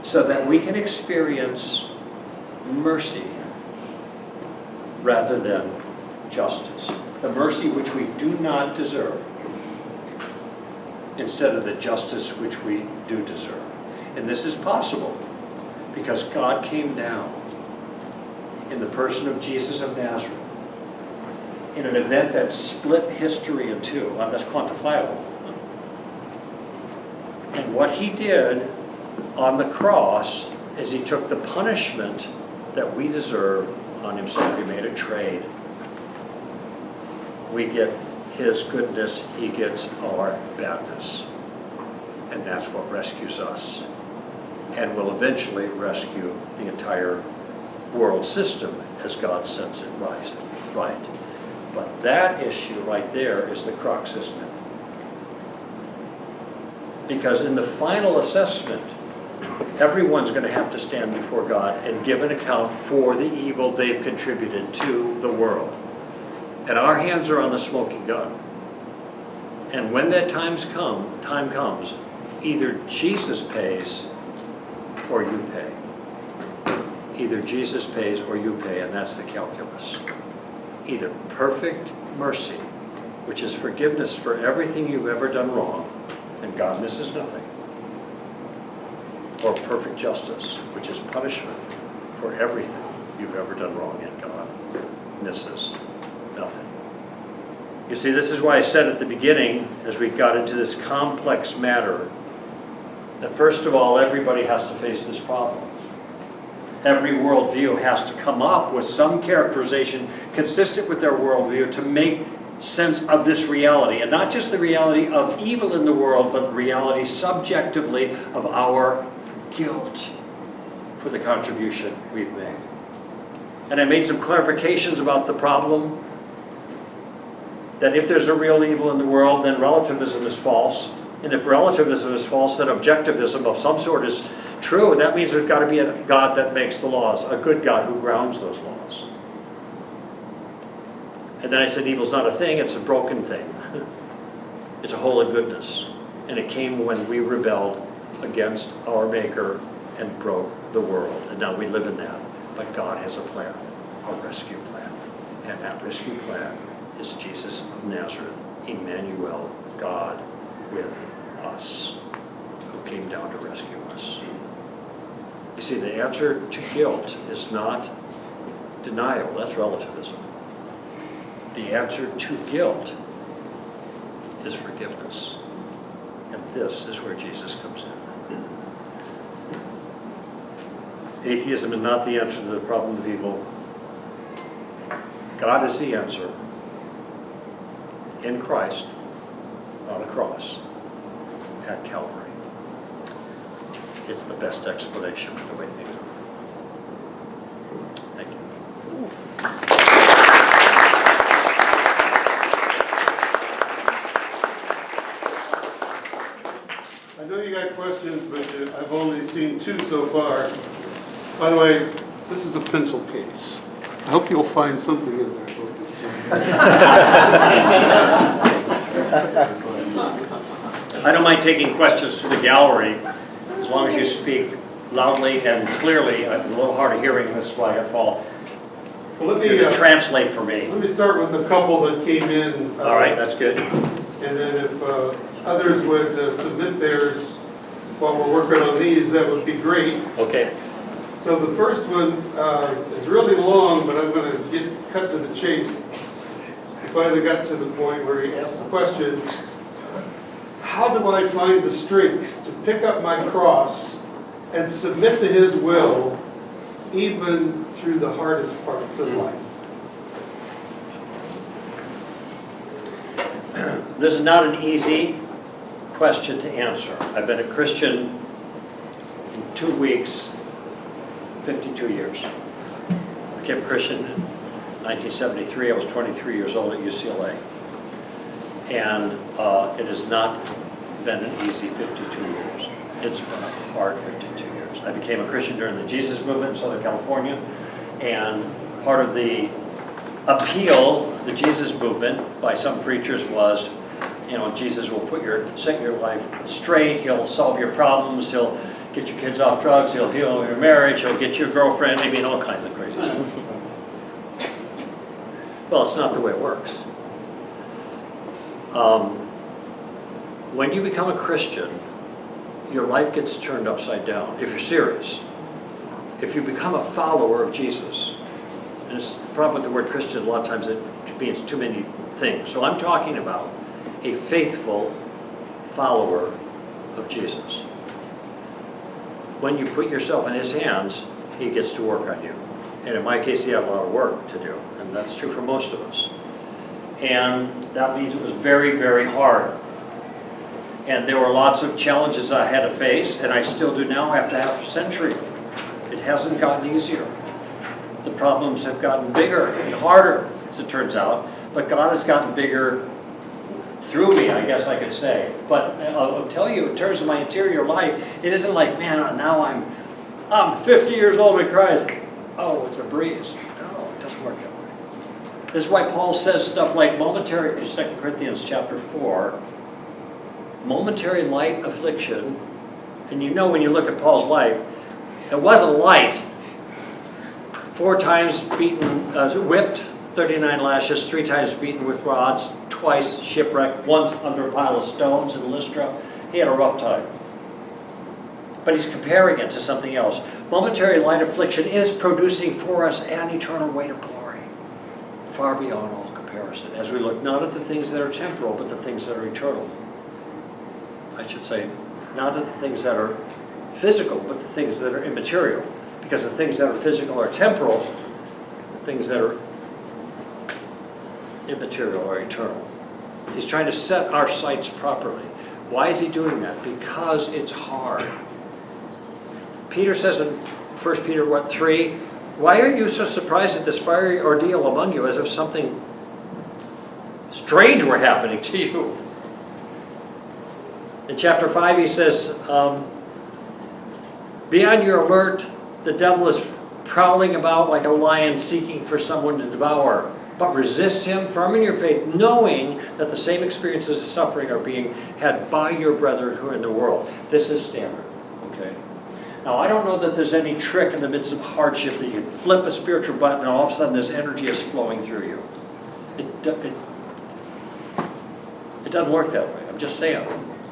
So that we can experience mercy rather than justice. The mercy which we do not deserve instead of the justice which we do deserve. And this is possible because God came down in the person of Jesus of Nazareth in an event that split history in two. Well, that's quantifiable. And what He did on the cross is He took the punishment that we deserve on Himself. He made a trade. We get His goodness, He gets our badness. And that's what rescues us. And will eventually rescue the entire world system as God sets it right. But that issue right there is the crux, isn't it? Because in the final assessment, everyone's going to have to stand before God and give an account for the evil they've contributed to the world. And our hands are on the smoking gun. And when that time comes, either Jesus pays or you pay. Either Jesus pays or you pay, and that's the calculus. Either perfect mercy, which is forgiveness for everything you've ever done wrong, and God misses nothing, or perfect justice, which is punishment for everything you've ever done wrong, and God misses nothing. You see, this is why I said at the beginning, as we got into this complex matter, that first of all, everybody has to face this problem. Every worldview has to come up with some characterization consistent with their worldview to make sense of this reality. And not just the reality of evil in the world, but the reality subjectively of our guilt for the contribution we've made. And I made some clarifications about the problem. That if there's a real evil in the world, then relativism is false. And if relativism is false, then objectivism of some sort is true. And that means there's got to be a God that makes the laws, a good God who grounds those laws. And then I said evil's not a thing, it's a broken thing. It's a whole of goodness. And it came when we rebelled against our Maker and broke the world. And now we live in that. But God has a plan, a rescue plan. And that rescue plan is Jesus of Nazareth, Emmanuel, God with us, who came down to rescue us. You see, the answer to guilt is not denial, that's relativism. The answer to guilt is forgiveness. And this is where Jesus comes in. Atheism is not the answer to the problem of evil. God is the answer in Christ on a cross at Calvary. It's the best explanation for the way things are. Thank you. I know you got questions, but I've only seen 2 so far. By the way, this is a pencil case. I hope you'll find something in there. I don't mind taking questions from the gallery as long as you speak loudly and clearly. I'm a little hard of hearing this, why Paul. Well, let You can translate for me. me start with a couple that came in. All right, that's good. And then if others would submit theirs while we're working on these, that would be great. Okay. So the first one is really long, but I'm going to get cut to the chase. He finally got to the point where he asked the question, how do I find the strength to pick up my cross and submit to His will even through the hardest parts of life? This is not an easy question to answer. I've been a Christian in 2 weeks, 52 years. I became a Christian in 1973. I was 23 years old at UCLA. And it has not been an easy 52 years. It's been a hard 52 years. I became a Christian during the Jesus movement in Southern California. And part of the appeal of the Jesus movement by some preachers was, you know, Jesus will set your life straight, He'll solve your problems, He'll get your kids off drugs, He'll heal your marriage, He'll get you a girlfriend, I mean all kinds of crazy stuff. Well, it's not the way it works. When you become a Christian, your life gets turned upside down, if you're serious. If you become a follower of Jesus, and it's the problem with the word Christian, a lot of times it means too many things. So I'm talking about a faithful follower of Jesus. When you put yourself in His hands, He gets to work on you. And in my case, He had a lot of work to do, and that's true for most of us. And that means it was very, very hard. And there were lots of challenges I had to face, and I still do now after half a century. It hasn't gotten easier. The problems have gotten bigger and harder, as it turns out, but God has gotten bigger through me, I guess I could say. But I'll tell you, in terms of my interior life, it isn't like, man, now I'm 50 years old in Christ. Oh, it's a breeze. No, it doesn't work that way. This is why Paul says stuff like momentary, 2 Corinthians chapter 4, momentary light affliction. And you know when you look at Paul's life, it wasn't light. 4 times beaten, whipped, 39 lashes, 3 times beaten with rods, twice shipwrecked, once under a pile of stones in Lystra. He had a rough time. But he's comparing it to something else. Momentary light affliction is producing for us an eternal weight of glory, far beyond all comparison, as we look not at the things that are temporal, but the things that are eternal. I should say, not at the things that are physical, but the things that are immaterial. Because the things that are physical are temporal, the things that are immaterial are eternal. He's trying to set our sights properly. Why is he doing that? Because it's hard. Peter says in 1 Peter 3, Why are you so surprised at this fiery ordeal among you as if something strange were happening to you? In chapter 5 he says, be on your alert, the devil is prowling about like a lion seeking for someone to devour. But resist him, firm in your faith, knowing that the same experiences of suffering are being had by your brethren who are in the world. This is standard, okay? Now, I don't know that there's any trick in the midst of hardship that you can flip a spiritual button and all of a sudden this energy is flowing through you. It doesn't work that way. I'm just saying.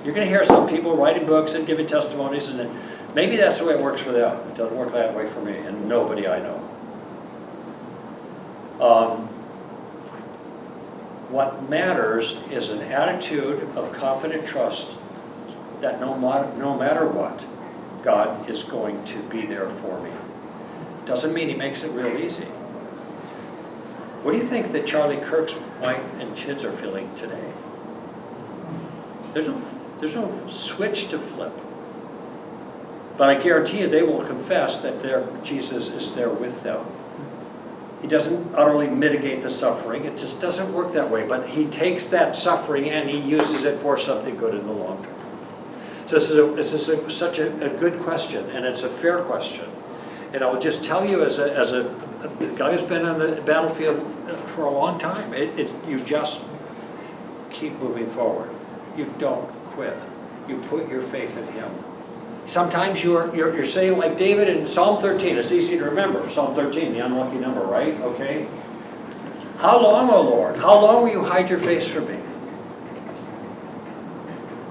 You're going to hear some people writing books and giving testimonies, and maybe that's the way it works for them. It doesn't work that way for me, and nobody I know. What matters is an attitude of confident trust that no matter what, God is going to be there for me. Doesn't mean he makes it real easy. What do you think that Charlie Kirk's wife and kids are feeling today? There's no switch to flip. But I guarantee you they will confess that Jesus is there with them. He doesn't utterly mitigate the suffering. It just doesn't work that way. But he takes that suffering and he uses it for something good in the long term. So this is such a good question, and it's a fair question. And I will just tell you as a guy who's been on the battlefield for a long time, you just keep moving forward. You don't quit. You put your faith in him. Sometimes you're saying like David in Psalm 13. It's easy to remember. Psalm 13, the unlucky number, right? Okay. How long, O Lord? How long will you hide your face from me?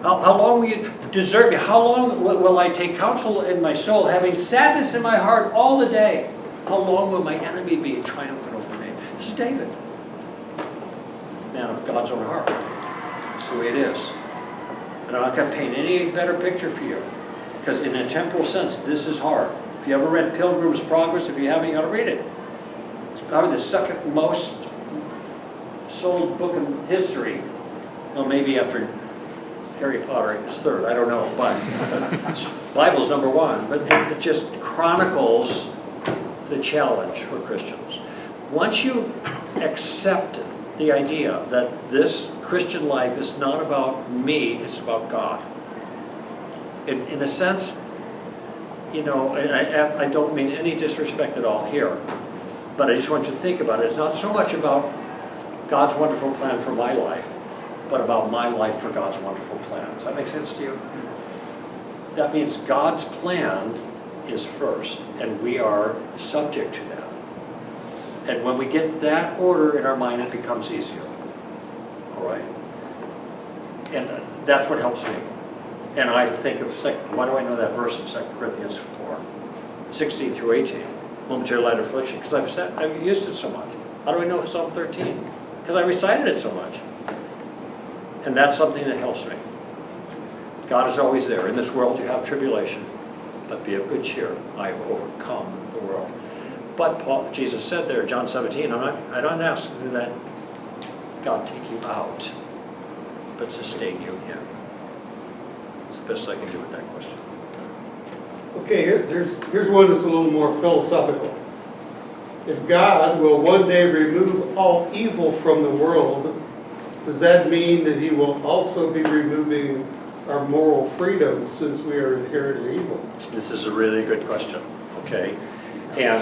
How long will you desert me? How long will I take counsel in my soul, having sadness in my heart all the day? How long will my enemy be triumphant over me? This is David, man of God's own heart. That's the way it is. And I'm not going to paint any better picture for you. Because in a temporal sense, this is hard. If you ever read Pilgrim's Progress, if you haven't, you ought to read it. It's probably the second most sold book in history. Well, maybe after Harry Potter is third, I don't know. But Bible's number one. But it just chronicles the challenge for Christians. Once you accept the idea that this Christian life is not about me, it's about God. In a sense, you know, and I don't mean any disrespect at all here, but I just want you to think about it. It's not so much about God's wonderful plan for my life, but about my life for God's wonderful plan. Does that make sense to you? That means God's plan is first, and we are subject to that. And when we get that order in our mind, it becomes easier. All right? And that's what helps me. And I think of, why do I know that verse in 2 Corinthians 4, 16 through 18? Momentary light affliction, because I've used it so much. How do I know Psalm 13? Because I recited it so much. And that's something that helps me. God is always there. In this world you have tribulation, but be of good cheer. I have overcome the world. But Jesus said there, John 17, I don't ask that God take you out, but sustain you in. It's the best I can do with that question. Okay, here's one that's a little more philosophical. If God will one day remove all evil from the world, does that mean that he will also be removing our moral freedom since we are inherently evil? This is a really good question, okay? And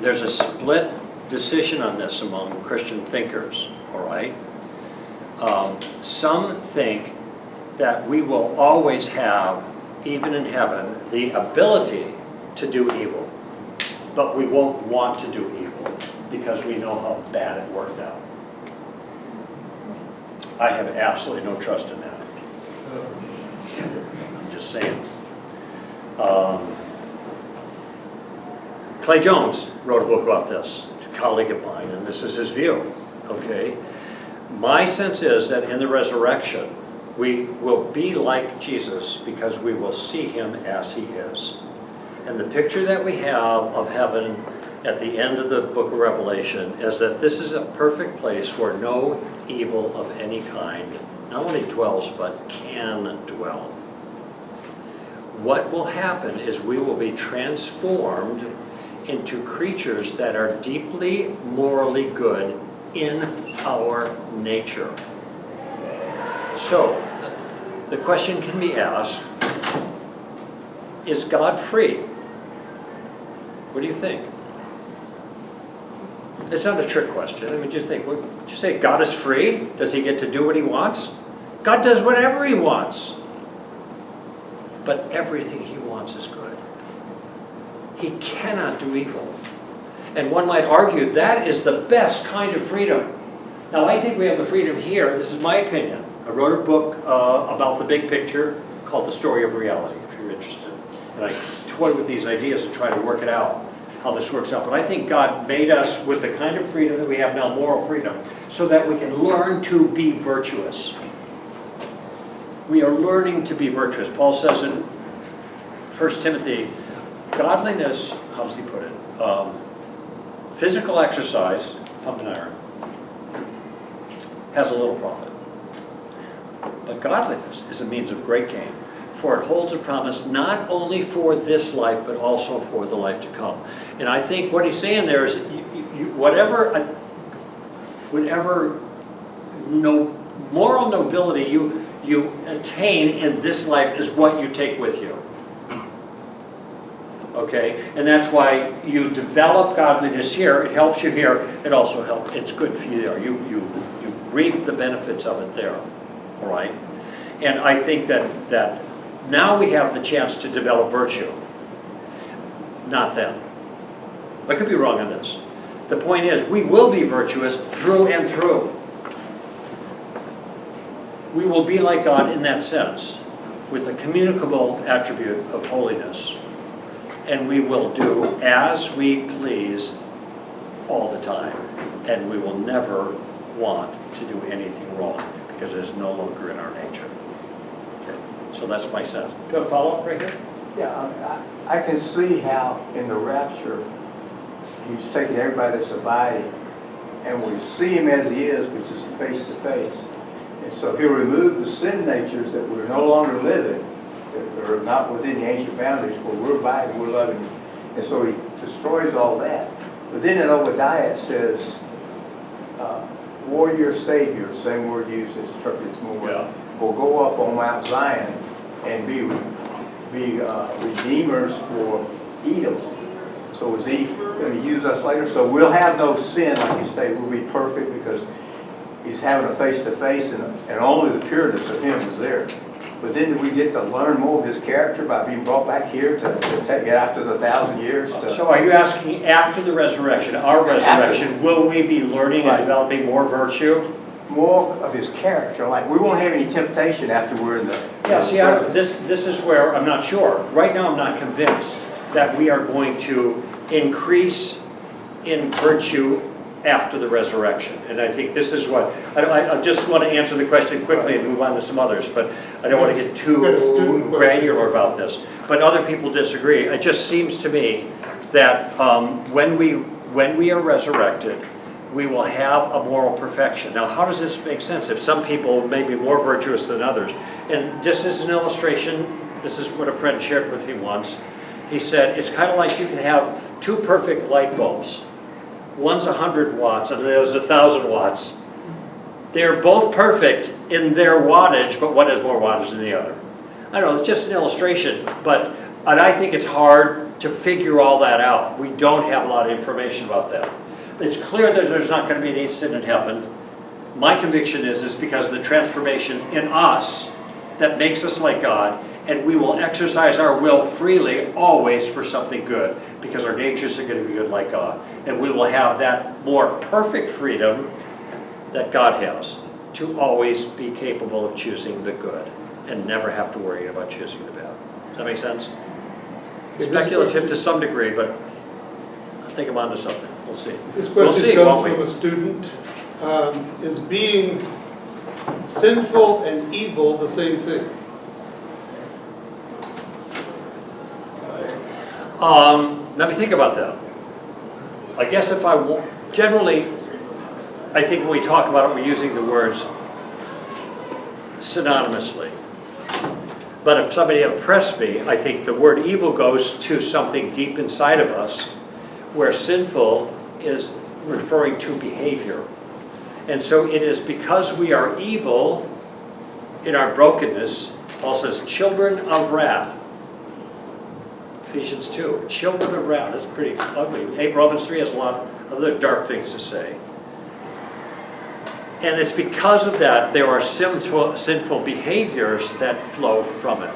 there's a split decision on this among Christian thinkers, all right? Some think that we will always have, even in heaven, the ability to do evil, but we won't want to do evil because we know how bad it worked out. I have absolutely no trust in that. I'm just saying. Clay Jones wrote a book about this, a colleague of mine, and this is his view, okay? My sense is that in the resurrection, we will be like Jesus because we will see him as he is. And the picture that we have of heaven at the end of the book of Revelation is that this is a perfect place where no evil of any kind not only dwells, but can dwell. what will happen is we will be transformed into creatures that are deeply morally good in our nature. So, the question can be asked, is God free? What do you think? It's not a trick question. I mean, do you think, would you say God is free? Does he get to do what he wants? God does whatever he wants. But everything he wants is good. He cannot do evil. And one might argue that is the best kind of freedom. Now, I think we have the freedom here. This is my opinion. I wrote a book about the big picture called The Story of Reality, if you're interested. And I toy with these ideas and try to work it out, how this works out. But I think God made us with the kind of freedom that we have now, moral freedom, so that we can learn to be virtuous. We are learning to be virtuous. Paul says in 1 Timothy, godliness, how does he put it? Physical exercise, pump and iron, has a little profit. But godliness is a means of great gain, for it holds a promise not only for this life, but also for the life to come. And I think what he's saying there is, whatever moral nobility you attain in this life is what you take with you. Okay? And that's why you develop godliness here. It helps you here. It also helps. It's good for you there. You reap the benefits of it there. All right? And I think that now we have the chance to develop virtue. Not then. I could be wrong on this. The point is, we will be virtuous through and through. We will be like God in that sense, with a communicable attribute of holiness. And we will do as we please all the time. And we will never want to do anything wrong, because it is no longer in our nature. Okay, so that's my sense. Do you have a follow-up right here? Yeah, I can see how in the rapture, he's taking everybody that's abiding, and we see him as he is, which is face to face. And so he'll remove the sin natures that we're no longer living, that are not within the ancient boundaries, where we're abiding, we're loving. And so he destroys all that. But then in Obadiah it says, warrior savior, same word used, it's interpreted more, Yeah. will go up on Mount Zion and be redeemers for Edom. So is he going to use us later? So we'll have no sin, like you say, we'll be perfect because he's having a face-to-face, and only the pureness of him is there. But then do we get to learn more of his character by being brought back here to take it after the 1,000 years? So are you asking after the resurrection, our resurrection, will we be learning and developing more virtue? More of his character. Like, we won't have any temptation after we're in the... Yeah, see, this is where I'm not sure. Right now I'm not convinced that we are going to increase in virtue after the resurrection. And I think this is what, I just want to answer the question quickly and move on to some others, but I don't want to get too granular about this. But other people disagree. It just seems to me that when we are resurrected, we will have a moral perfection. Now, how does this make sense? If some people may be more virtuous than others, and just as an illustration, this is what a friend shared with me once. He said, it's kind of like you can have two perfect light bulbs. One's 100 watts and the other's 1,000 watts. They're both perfect in their wattage, but one has more wattage than the other. I don't know, it's just an illustration, and I think it's hard to figure all that out. We don't have a lot of information about that. It's clear that there's not going to be any sin in heaven. My conviction is because of the transformation in us that makes us like God, and we will exercise our will freely always for something good, because our natures are going to be good like God. And we will have that more perfect freedom that God has to always be capable of choosing the good and never have to worry about choosing the bad. Does that make sense? Speculative to some degree, but I think I'm onto something. We'll see. This question We'll comes from a student. Is being sinful and evil the same thing? Let me think about that. I guess generally, I think when we talk about it, we're using the words synonymously. But if somebody oppressed me, I think the word evil goes to something deep inside of us, where sinful is referring to behavior. And so it is because we are evil in our brokenness, Paul says, children of wrath. Ephesians 2, children of wrath. That's pretty ugly. Romans 3 has a lot of other dark things to say. And it's because of that there are sinful behaviors that flow from it.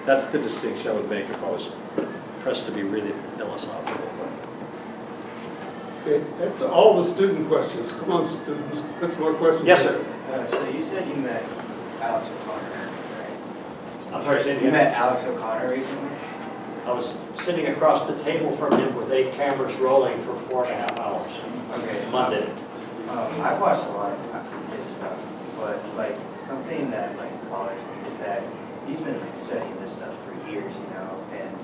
That's the distinction I would make if I was pressed to be really philosophical. Okay, that's all the student questions. Come on, students, put some more questions. Yes, sir. So you said you met Alex O'Connor recently, right? I'm sorry, say it You again. met Alex O'Connor recently? I was sitting across the table from him with 8 cameras rolling for 4.5 hours. Okay. Monday. I've watched a lot of his stuff, but like something that like bothers me is that he's been like studying this stuff for years, you know, and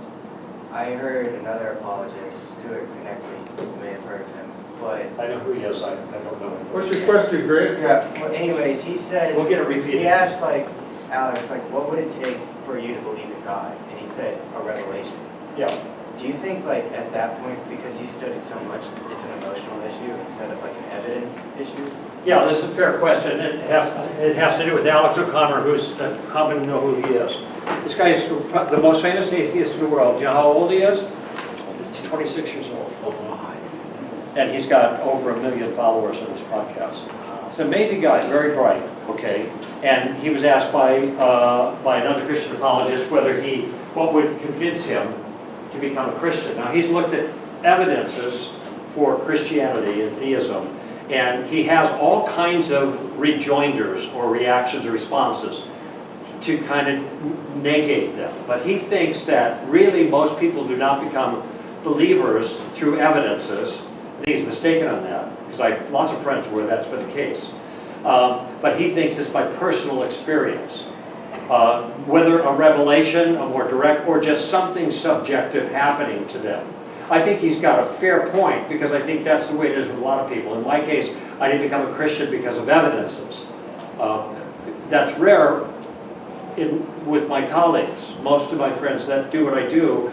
I heard another apologist, Stuart Connectley, you may have heard of him, but I know who he is, I don't know him. What's your question, Grant? yeah, well anyways, he said, We'll get it repeated. he asked like Alex, like what would it take for you to believe in God? And he said a revelation. Yeah. Do you think like at that point, because he studied so much, it's an emotional issue instead of like an evidence issue? Yeah, this is a fair question. It has to do with Alex O'Connor, who's, how many know who he is? This guy is the most famous atheist in the world. Do you know how old he is? He's 26 years old. And he's got over 1 million followers on his podcast. He's an amazing guy, very bright, okay? And he was asked by another Christian apologist what would convince him to become a Christian. Now, he's looked at evidences for Christianity and theism, and he has all kinds of rejoinders or reactions or responses to kind of negate them. But he thinks that really most people do not become believers through evidences. I think he's mistaken on that, because I have lots of friends where that's been the case. But he thinks it's by personal experience. Whether a revelation, a more direct, or just something subjective happening to them. I think he's got a fair point, because I think that's the way it is with a lot of people. In my case, I didn't become a Christian because of evidences. That's rare with my colleagues. Most of my friends that do what I do,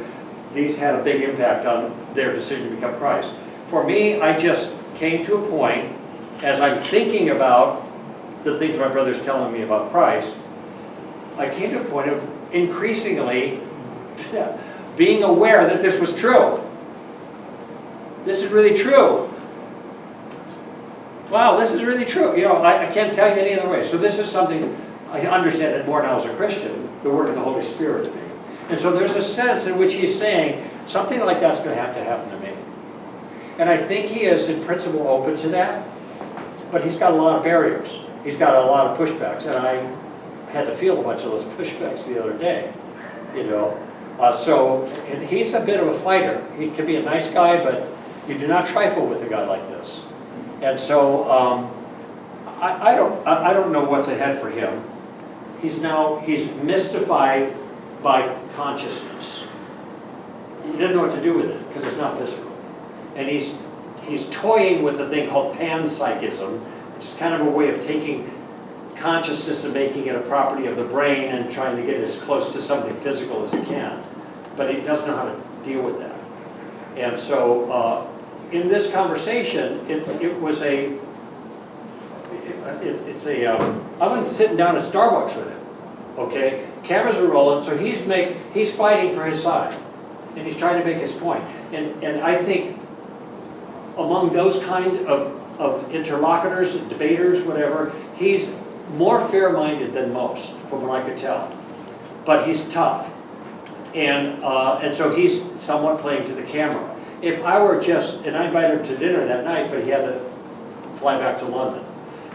these had a big impact on their decision to become Christ. For me, I just came to a point, as I'm thinking about the things my brother's telling me about Christ, I came to a point of increasingly being aware that this was true. This is really true. Wow, this is really true. You know, I can't tell you any other way. So this is something, I understand it more now as a Christian, the work of the Holy Spirit in me. And so there's a sense in which he's saying, something like that's going to happen to me. And I think he is, in principle, open to that. But he's got a lot of barriers. He's got a lot of pushbacks. And I had to feel a bunch of those pushbacks the other day, you know. And he's a bit of a fighter. He can be a nice guy, but you do not trifle with a guy like this. And so I don't know what's ahead for him. He's mystified by consciousness. He doesn't know what to do with it because it's not physical. And he's toying with a thing called panpsychism, which is kind of a way of taking consciousness and making it a property of the brain and trying to get as close to something physical as he can. But he doesn't know how to deal with that. And so in this conversation, I went sitting down at Starbucks with him, okay? Cameras are rolling, so he's fighting for his side, and he's trying to make his point. And I think among those kind of interlocutors, debaters, whatever, he's more fair-minded than most, from what I could tell. But he's tough. And so he's somewhat playing to the camera. If I were and I invited him to dinner that night, but he had to fly back to London.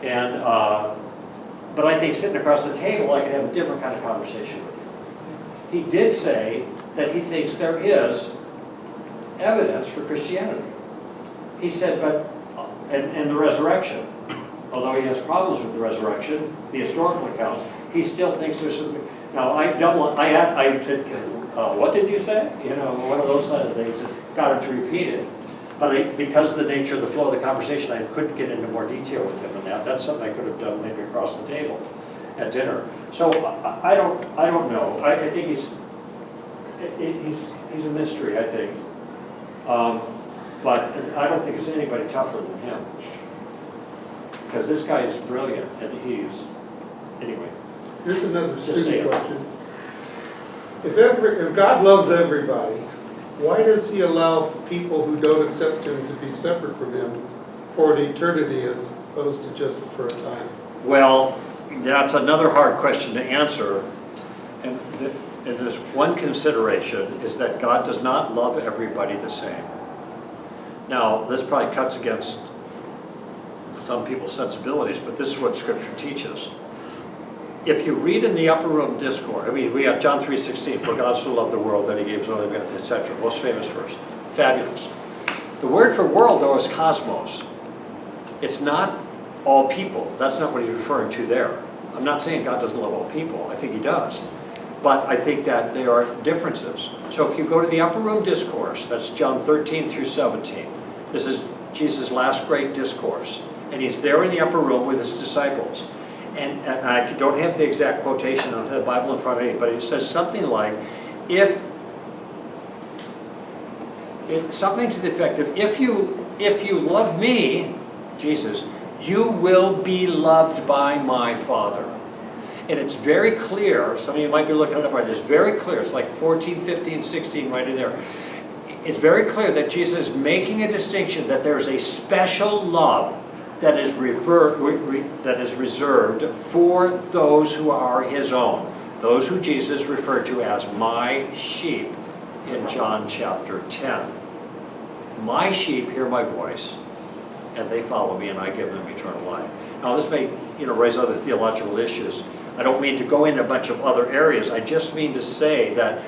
And, but I think sitting across the table, I could have a different kind of conversation with him. He did say that he thinks there is evidence for Christianity. He said, and the resurrection, although he has problems with the resurrection, the historical accounts, he still thinks there's something. Now, I said, what did you say? You know, one of those kind of things that got him to repeat it. But because of the nature of the flow of the conversation, I couldn't get into more detail with him on that. That's something I could have done maybe across the table at dinner. So I don't know. I think he's a mystery, I think. But I don't think there's anybody tougher than him. Because this guy is brilliant, and anyway. Here's another Just say it. stupid question. If God loves everybody, why does he allow people who don't accept him to be separate from him for an eternity as opposed to just for a time? Well, that's another hard question to answer. And there's one consideration is that God does not love everybody the same. Now, this probably cuts against some people's sensibilities, but this is what Scripture teaches. If you read in the upper room discourse, I mean, we have John 3:16, for God so loved the world that he gave his only begotten, etc. Most famous verse. Fabulous. The word for world, though, is cosmos. It's not all people. That's not what he's referring to there. I'm not saying God doesn't love all people. I think he does. But I think that there are differences. So if you go to the upper room discourse, that's John 13 through 17. This is Jesus' last great discourse. And he's there in the upper room with his disciples. And I don't have the exact quotation on the Bible in front of me, but it says something like, something to the effect of, if you love me, Jesus, you will be loved by my Father. And it's very clear, some of you might be looking it up right, it's very clear, it's like 14, 15, 16 right in there. It's very clear that Jesus is making a distinction that there's a special love that is reserved for those who are his own, those who Jesus referred to as my sheep in John chapter 10. My sheep hear my voice, and they follow me, and I give them eternal life. Now this may raise other theological issues. I don't mean to go into a bunch of other areas. I just mean to say that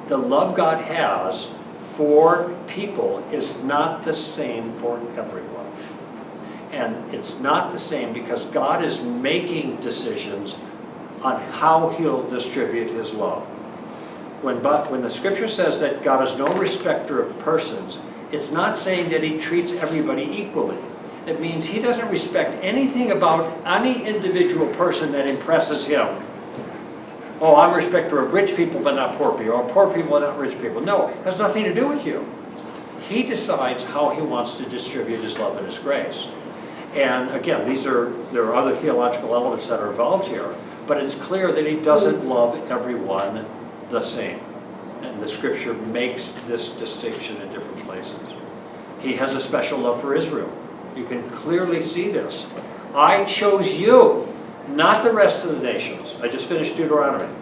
the love God has for people is not the same for everyone. And it's not the same because God is making decisions on how he'll distribute his love. When the scripture says that God is no respecter of persons, it's not saying that he treats everybody equally. It means he doesn't respect anything about any individual person that impresses him. Oh, I'm a respecter of rich people but not poor people, or poor people but not rich people. No, it has nothing to do with you. He decides how he wants to distribute his love and his grace. And again, there are other theological elements that are involved here, but it's clear that he doesn't love everyone the same. And the scripture makes this distinction in different places. He has a special love for Israel. You can clearly see this. I chose you, not the rest of the nations. I just finished Deuteronomy.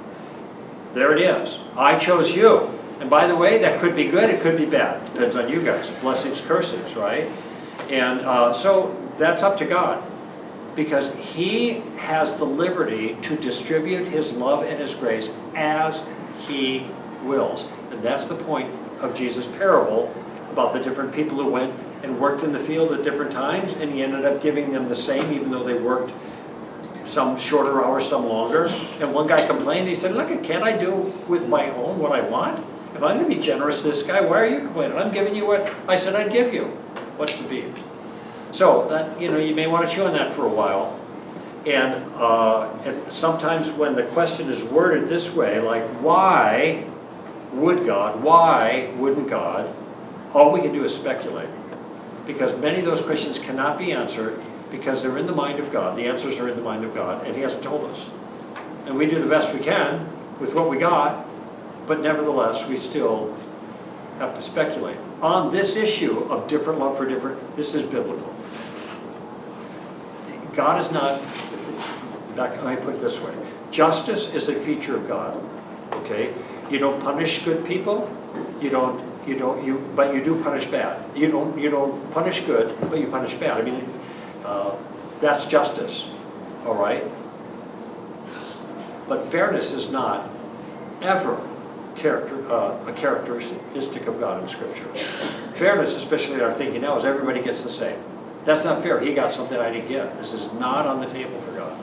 There it is. I chose you. And by the way, that could be good, it could be bad. Depends on you guys. Blessings, cursings, right? And so that's up to God. Because he has the liberty to distribute his love and his grace as he wills. And that's the point of Jesus' parable about the different people who went and worked in the field at different times, and he ended up giving them the same, even though they worked some shorter hours, some longer. And one guy complained, he said, look, can't I do with my own what I want? If I'm going to be generous to this guy, why are you complaining? I'm giving you what I said I'd give you. What's the beef? So, that, you may want to chew on that for a while. And sometimes when the question is worded this way, like, why would God, why wouldn't God, all we can do is speculate. Because many of those questions cannot be answered because they're in the mind of God. The answers are in the mind of God, and he hasn't told us. And we do the best we can with what we got, but nevertheless, we still have to speculate. On this issue of different love for different, this is biblical. God is not, let me put it this way, justice is a feature of God, okay? You don't punish good people, but you do punish bad. You don't punish good, but you punish bad. I mean, that's justice, all right? But fairness is not ever a characteristic of God in Scripture. Fairness, especially in our thinking now, is everybody gets the same. That's not fair. He got something I didn't get. This is not on the table for God.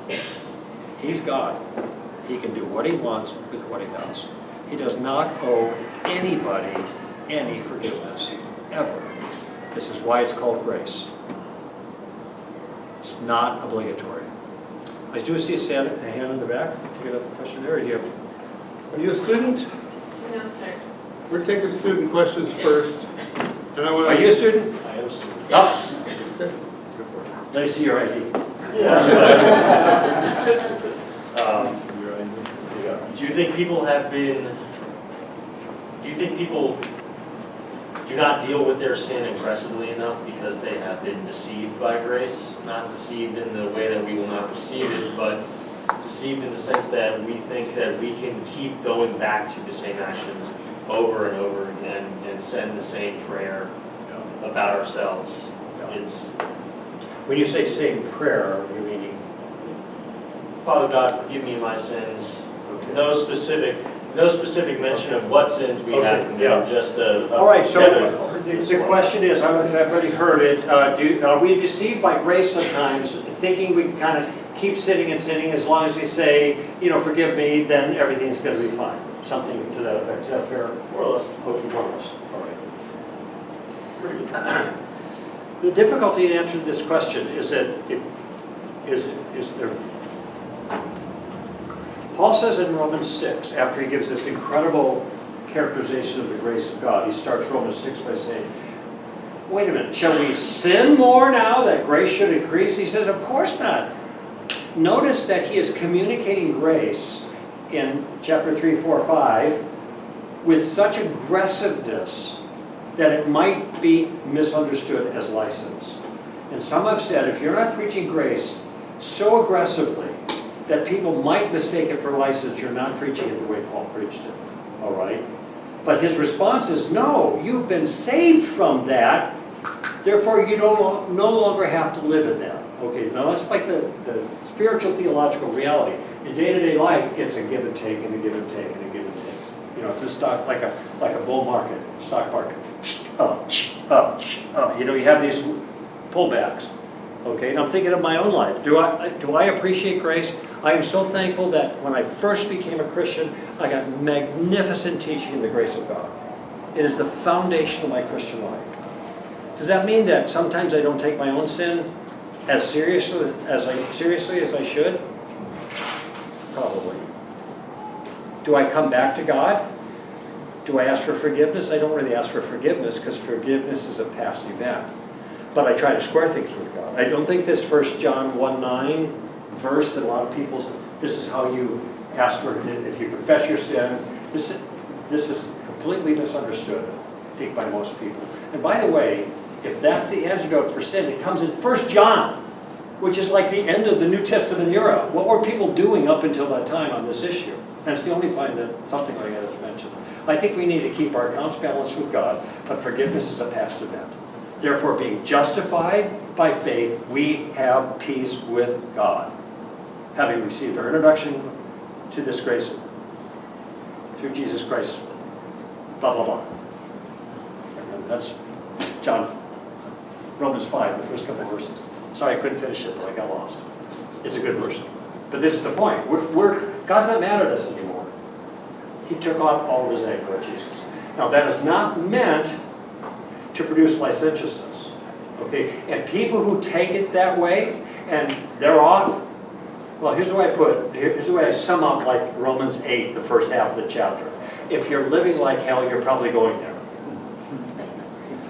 He's God. He can do what he wants with what he has. He does not owe anybody any forgiveness, ever. This is why it's called grace. It's not obligatory. I do see a hand in the back. you have a question there, or do you have? Are you a student? No, sir. We're taking student questions first. And I want Are to. you a student? I am a student. Oh. Let me see your ID. Do you think people do not deal with their sin aggressively enough because they have been deceived by grace? Not deceived in the way that we will not receive it, but deceived in the sense that we think that we can keep going back to the same actions over and over again and send the same prayer about ourselves. It's, When you say same prayer, you meaning? Father God, forgive me my sins. Okay. No specific mention of what sins we have Okay, committed, yeah. just a All right, so debit. the question is, I don't know if everybody heard it, are we deceived by grace sometimes, thinking we can kind of keep sinning and sinning as long as we say, forgive me, then everything's going to be fine? Something to that effect. Is that fair? More or less. Okay, more or less. All right. Pretty good. The difficulty in answering this question is that Paul says in Romans 6, after he gives this incredible characterization of the grace of God, he starts Romans 6 by saying, wait a minute, shall we sin more now that grace should increase? He says, of course not. Notice that he is communicating grace in chapter 3, 4, 5 with such aggressiveness that it might be misunderstood as license. And some have said, if you're not preaching grace so aggressively that people might mistake it for license, you're not preaching it the way Paul preached it, all right? But his response is, no, you've been saved from that, therefore you no longer have to live in that. Okay, now that's like the spiritual theological reality. In day-to-day life, it's a give and take and a give and take and a give and take. It's a stock, like a bull market, stock market. Up. You have these pullbacks. Okay, and I'm thinking of my own life. Do I appreciate grace? I am so thankful that when I first became a Christian, I got magnificent teaching in the grace of God. It is the foundation of my Christian life. Does that mean that sometimes I don't take my own sin as seriously as I should? Probably. Do I come back to God? Do I ask for forgiveness? I don't really ask for forgiveness because forgiveness is a past event. But I try to square things with God. I don't think this 1 John 1:9 verse that a lot of people, this is how you ask for, if you confess your sin, this is completely misunderstood, I think, by most people. And by the way, if that's the antidote for sin, it comes in 1 John, which is like the end of the New Testament era. What were people doing up until that time on this issue? And it's the only time that something like that is mentioned. I think we need to keep our accounts balanced with God, but forgiveness is a past event. Therefore, being justified by faith, we have peace with God, having received our introduction to this grace through Jesus Christ, blah, blah, blah. And that's Romans 5, the first couple of verses. Sorry, I couldn't finish it, but I got lost. It's a good verse. But this is the point. God's not mad at us anymore. He took on all of his anger at Jesus. Now, that is not meant to produce licentiousness. Okay? And people who take it that way, and they're off, well, here's the way I sum up like Romans 8, the first half of the chapter. If you're living like hell, you're probably going there.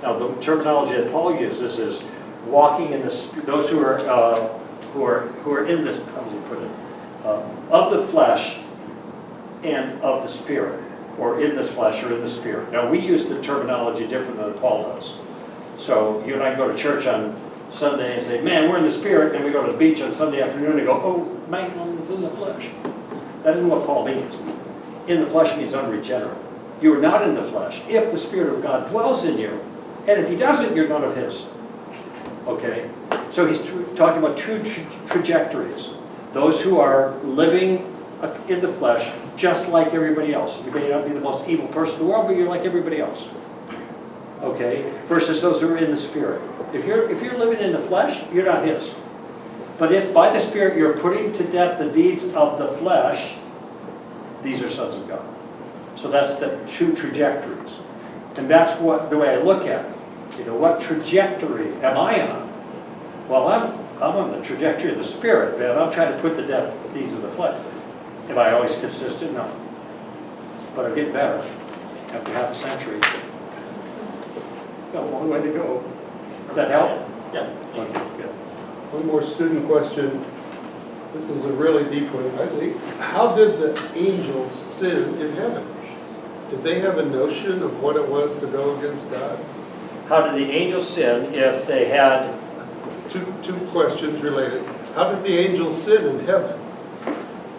Now, the terminology that Paul uses is walking in those who are in the, how do you put it, of the flesh and of the spirit, or in the flesh or in the spirit. Now, we use the terminology different than Paul does. So you and I go to church on Sunday and say, man, we're in the spirit, and we go to the beach on Sunday afternoon and go, oh, man, I'm in the flesh. That isn't what Paul means. In the flesh means unregenerate. You are not in the flesh if the Spirit of God dwells in you. And if he doesn't, you're none of his. Okay? So he's talking about two trajectories. Those who are living in the flesh just like everybody else. You may not be the most evil person in the world, but you're like everybody else. Okay? Versus those who are in the Spirit. If you're living in the flesh, you're not his. But if by the Spirit you're putting to death the deeds of the flesh, these are sons of God. So that's the two trajectories. And that's the way I look at it. What trajectory am I on? Well, I'm on the trajectory of the Spirit, man. I'm trying to put to death the deeds of the flesh. Am I always consistent? No. But I'm getting better after half a century. Got a long way to go. Does that help? Yeah. Okay, good. One more student question. This is a really deep one, I think. How did the angels sin in heaven? Did they have a notion of what it was to go against God? How did the angels sin if they had, Two questions related. How did the angels sin in heaven?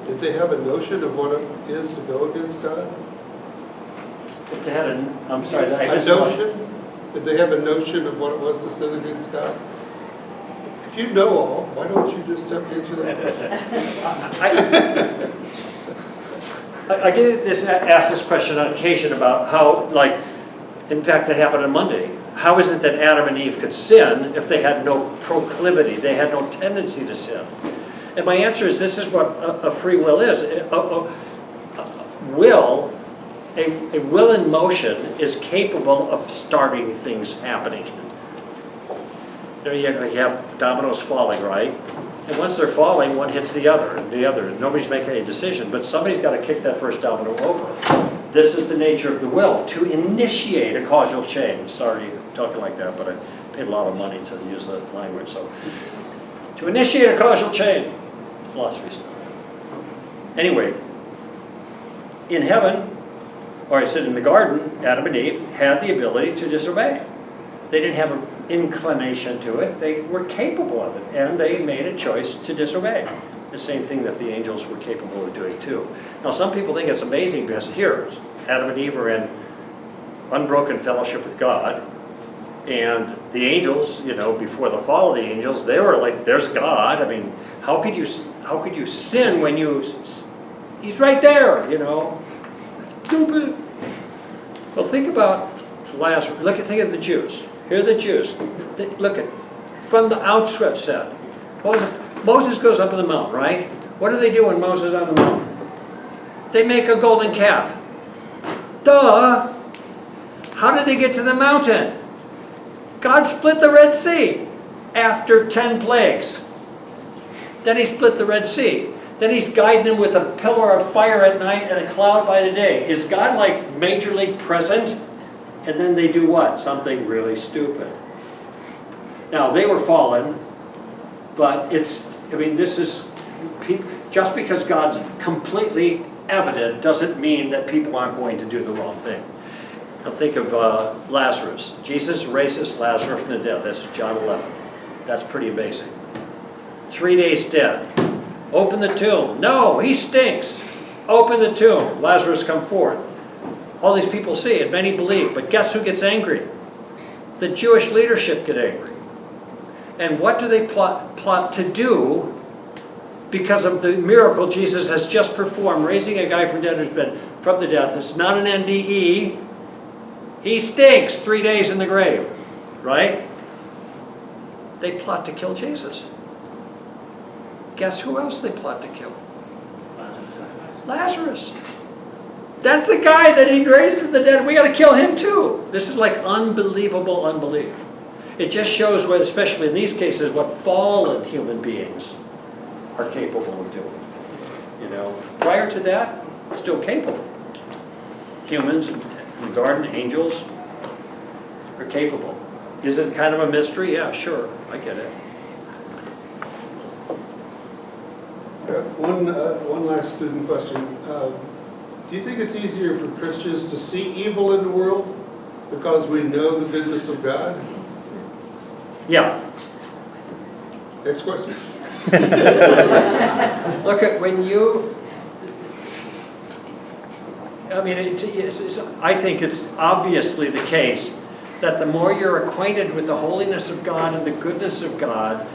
Did they have a notion of what it is to go against God? if they had I'm sorry, I A missed notion? Did they have a notion of what it was to sin against God? If you know all, why don't you just answer that question? I get asked this question on occasion about how, like, in fact, it happened on Monday. How is it that Adam and Eve could sin if they had no proclivity, they had no tendency to sin? And my answer is this is what a free will is. A will in motion is capable of starting things happening. You have dominoes falling, right? And once they're falling, one hits the other, and nobody's making a decision, but somebody's got to kick that first domino over. This is the nature of the will, to initiate a causal chain. Sorry talking like that, but I paid a lot of money to use that language. So, to initiate a causal chain, philosophy stuff. Anyway, in heaven, or I said in the garden, Adam and Eve had the ability to disobey. They didn't have an inclination to it. They were capable of it, and they made a choice to disobey. The same thing that the angels were capable of doing too. Now, some people think it's amazing because here, Adam and Eve are in unbroken fellowship with God, and the angels, before the fall of the angels, they were like, "There's God." I mean, how could you sin when He's right there, Stupid. So think about Lazarus. Think of the Jews. Here are the Jews. From the outset. Moses goes up on the mountain, right? What do they do when Moses is on the mountain? They make a golden calf. Duh! How did they get to the mountain? God split the Red Sea after 10 plagues. Then He split the Red Sea. Then He's guiding them with a pillar of fire at night and a cloud by the day. Is God like majorly present? And then they do what? Something really stupid. Now, they were fallen, but just because God's completely evident doesn't mean that people aren't going to do the wrong thing. Now think of Lazarus. Jesus raises Lazarus from the dead. That's John 11. That's pretty amazing. 3 days dead. Open the tomb. No, he stinks. Open the tomb. Lazarus come forth. All these people see it. Many believe. But guess who gets angry? The Jewish leadership get angry. And what do they plot to do because of the miracle Jesus has just performed, raising a guy from the death? It's not an NDE. He stinks 3 days in the grave, right? They plot to kill Jesus. Guess who else they plot to kill? Lazarus. That's the guy that He raised from the dead. We got to kill him too. This is like unbelievable unbelief. It just shows what, especially in these cases, what fallen human beings are capable of doing. Prior to that, still capable. Humans in the garden, angels, are capable. Is it kind of a mystery? Yeah, sure, I get it. One last student question. Do you think it's easier for Christians to see evil in the world because we know the goodness of God? Yeah. Next question. Look at when you. I think it's obviously the case that the more you're acquainted with the holiness of God and the goodness of God,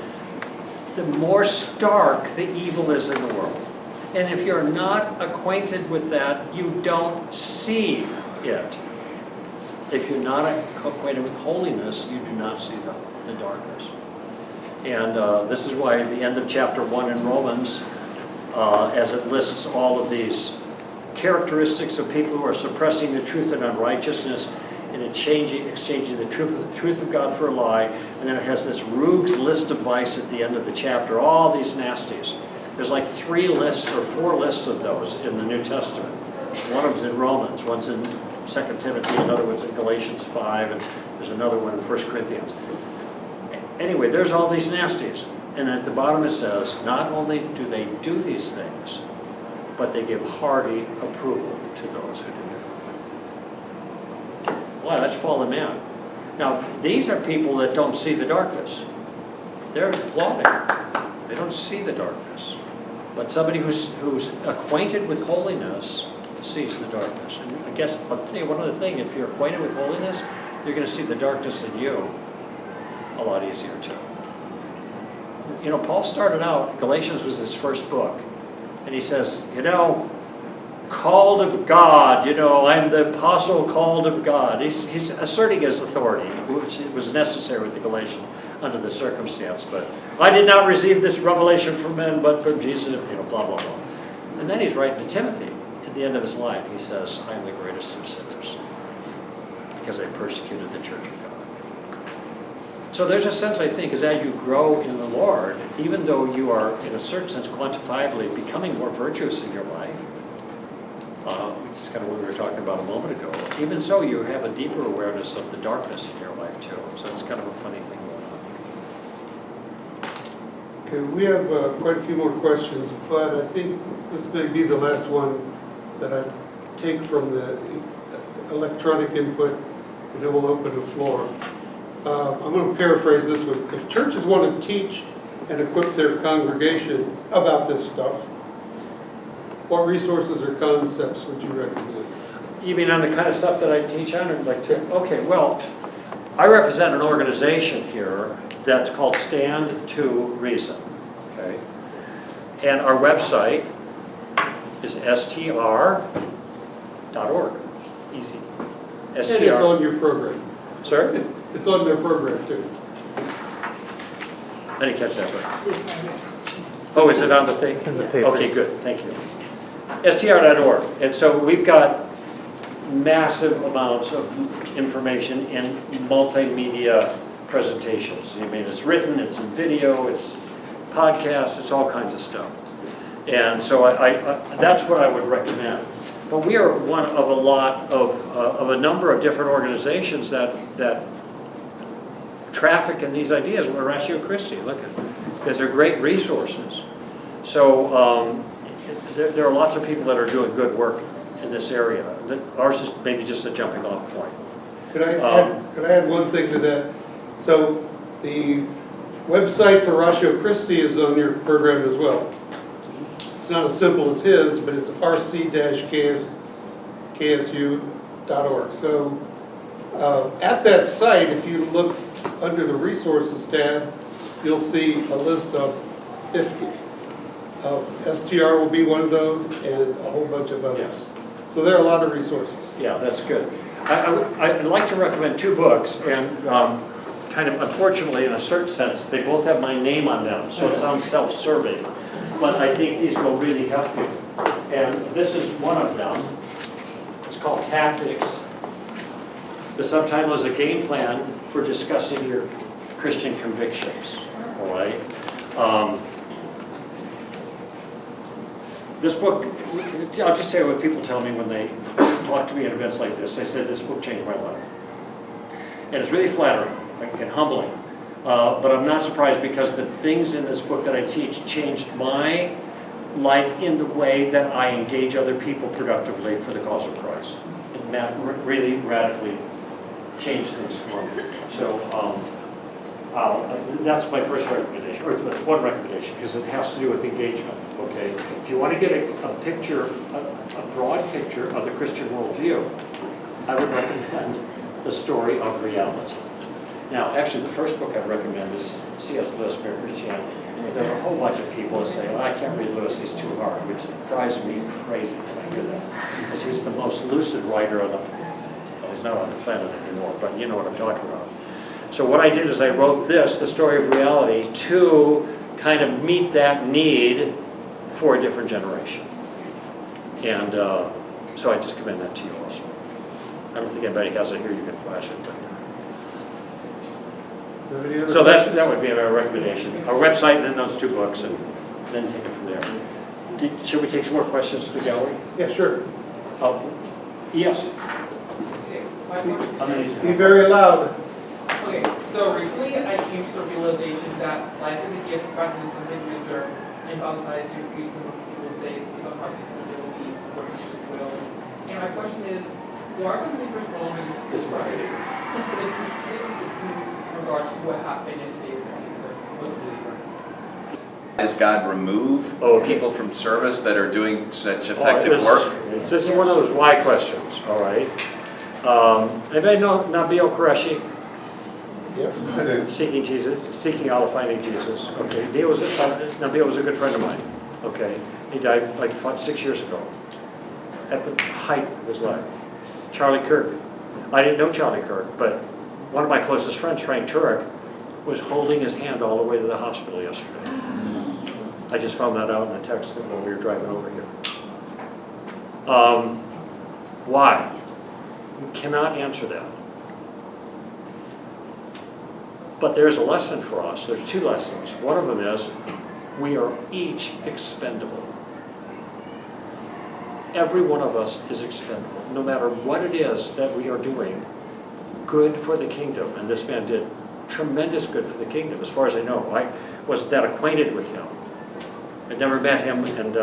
the more stark the evil is in the world. And if you're not acquainted with that, you don't see it. If you're not acquainted with holiness, you do not see the darkness. And this is why at the end of chapter 1 in Romans, as it lists all of these characteristics of people who are suppressing the truth and unrighteousness, and exchanging the truth of God for a lie, and then it has this rogues list of vice at the end of the chapter, all these nasties. There's like 3 lists or 4 lists of those in the New Testament. One of them's in Romans, one's in 2 Timothy, another one's in Galatians 5, and there's another one in 1 Corinthians. Anyway, there's all these nasties. And at the bottom it says, not only do they do these things, but they give hearty approval to those who do them. Wow, that's fallen man. Now, these are people that don't see the darkness. They're applauding. They don't see the darkness. But somebody who's acquainted with holiness sees the darkness. And I guess I'll tell you one other thing. If you're acquainted with holiness, you're going to see the darkness in you a lot easier too. You know, Paul started out, Galatians was his first book, and he says, you know, called of God, you know, I'm the apostle called of God. He's asserting his authority, which was necessary with the Galatians under the circumstance. But I did not receive this revelation from men, but from Jesus, you know, blah, blah, blah. And then he's writing to Timothy. At the end of his life, he says, I am the greatest of sinners because I persecuted the church of God. So there's a sense, I think, is as you grow in the Lord, even though you are, in a certain sense, quantifiably becoming more virtuous in your life, which is kind of what we were talking about a moment ago, even so, you have a deeper awareness of the darkness in your life, too. So it's kind of a funny thing going on. Okay, we have quite a few more questions, but I think this may be the last one that I take from the electronic input, and then we'll open the floor. I'm going to paraphrase this one. If churches want to teach and equip their congregation about this stuff, what resources or concepts would you recommend? You mean on the kind of stuff that I teach on? Or like okay, well, I represent an organization here that's called Stand to Reason. Okay, and our website is str.org. Easy. And it's on your program. Sir? It's on their program too. I didn't catch that one. Oh, is it on the thing? It's in the papers. Okay, good, thank you. str.org. And so we've got massive amounts of information in multimedia presentations. I mean, it's written, it's in video, it's podcasts, it's all kinds of stuff. And so I that's what I would recommend. But we are one of a lot of a number of different organizations that traffic in these ideas. We're Ratio Christi, look at it. Because they're great resources. So there are lots of people that are doing good work in this area. Ours is maybe just a jumping off point. Could I add one thing to that? So the website for Ratio Christi is on your program as well. It's not as simple as his, but it's rc-ksu.org. So at that site, if you look under the resources tab, you'll see a list of 50. STR will be one of those, and a whole bunch of others. Yes. So there are a lot of resources. Yeah, that's good. I'd like to recommend 2 books, and kind of unfortunately, in a certain sense, they both have my name on them, so it sounds self-serving. But I think these will really help you. And this is one of them. It's called Tactics. The subtitle is A Game Plan for Discussing Your Christian Convictions. All right. This book, I'll just tell you what people tell me when they talk to me at events like this. They said this book changed my life. And it's really flattering and humbling. But I'm not surprised because the things in this book that I teach changed my life in the way that I engage other people productively for the cause of Christ. And that really radically changed things for me. So that's my first recommendation, or that's one recommendation, because it has to do with engagement, okay? If you want to get a picture, a broad picture of the Christian worldview, I would recommend The Story of Reality. Now, actually, the first book I recommend is C.S. Lewis, Mere Christianity. There are a whole bunch of people that say, I can't read Lewis, he's too hard, which drives me crazy when I hear that, because he's the most lucid writer on the, well, he's not on the planet anymore, but you know what I'm talking about. So what I did is I wrote this, The Story of Reality, to kind of meet that need for a different generation. And so I just commend that to you also. I don't think anybody has it here, you can flash it. But. So that would be our recommendation. Our website and then those 2 books. And and then take it from there. Should we take some more questions to the gallery? Yeah, sure. Yes. Okay, my question Be very loud. okay, so recently I came to the realization that life is a gift rather than something you deserve, and God decides to increase the number of people's days based on practice and abilities according to His will. And my question is, why are some believers wrong in this practice? This is in regards to what happened yesterday with the was a believer. Does God remove people from service that are doing such effective work? This is one of those why questions, all right? Anybody know Nabil Qureshi? Yep. Seeking Jesus, seeking out, finding Jesus. Okay, Nabil was a good friend of mine. Okay, he died like 6 years ago, at the height of his life. Charlie Kirk. I didn't know Charlie Kirk, but one of my closest friends, Frank Turek, was holding his hand all the way to the hospital yesterday. I just found that out in a text when we were driving over here. Why? We cannot answer that. But there's a lesson for us. There's two lessons. One of them is we are each expendable. Every one of us is expendable, no matter what it is that we are doing good for the kingdom. And this man did tremendous good for the kingdom, as far as I know. I wasn't that acquainted with him. I'd never met him, and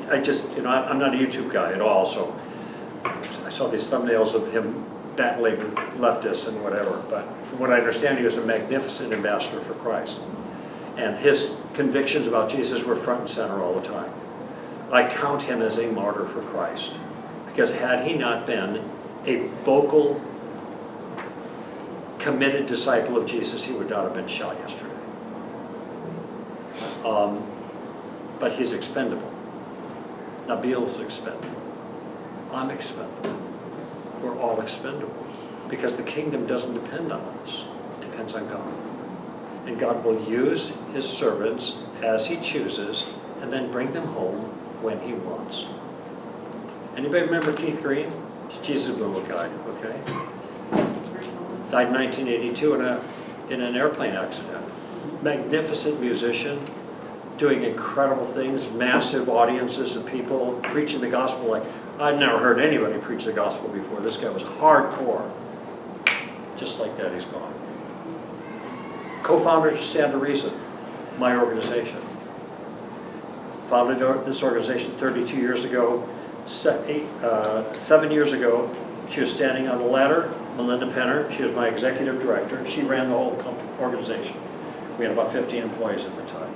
I just, I'm not a YouTube guy at all, so I saw these thumbnails of him battling leftists and whatever, but from what I understand, he was a magnificent ambassador for Christ. And his convictions about Jesus were front and center all the time. I count him as a martyr for Christ, because had he not been a vocal, committed disciple of Jesus, he would not have been shot yesterday. But he's expendable. Nabil's expendable. I'm expendable. We're all expendable. Because the kingdom doesn't depend on us. It depends on God. And God will use his servants as he chooses and then bring them home when he wants. Anybody remember Keith Green? Jesus Boom guy, okay? Died in 1982 in an airplane accident. Magnificent musician, doing incredible things, massive audiences of people, preaching the gospel like I'd never heard anybody preach the gospel before. This guy was hardcore. Just like that, he's gone. Co-founder to Stand to Reason, my organization. Founded this organization 32 years ago. 7 years ago, she was standing on the ladder. Melinda Penner, she was my executive director. She ran the whole organization. We had about 15 employees at the time.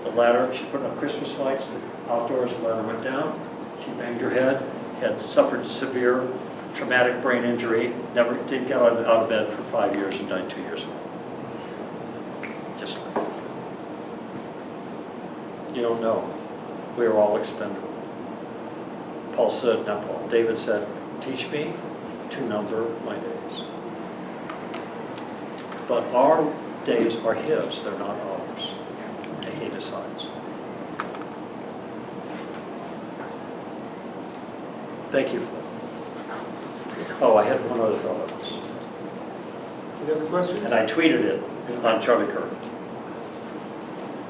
The ladder, she put up Christmas lights outdoors, the ladder went down. She banged her head, had suffered severe traumatic brain injury, didn't get out of bed for 5 years and died 2 years ago. Just like that. You don't know. We are all expendable. David said, teach me to number my days. But our days are his, they're not ours. And he decides. Thank you for that. Oh, I had one other thought on this. Any other questions? And I tweeted it on Charlie Kirk.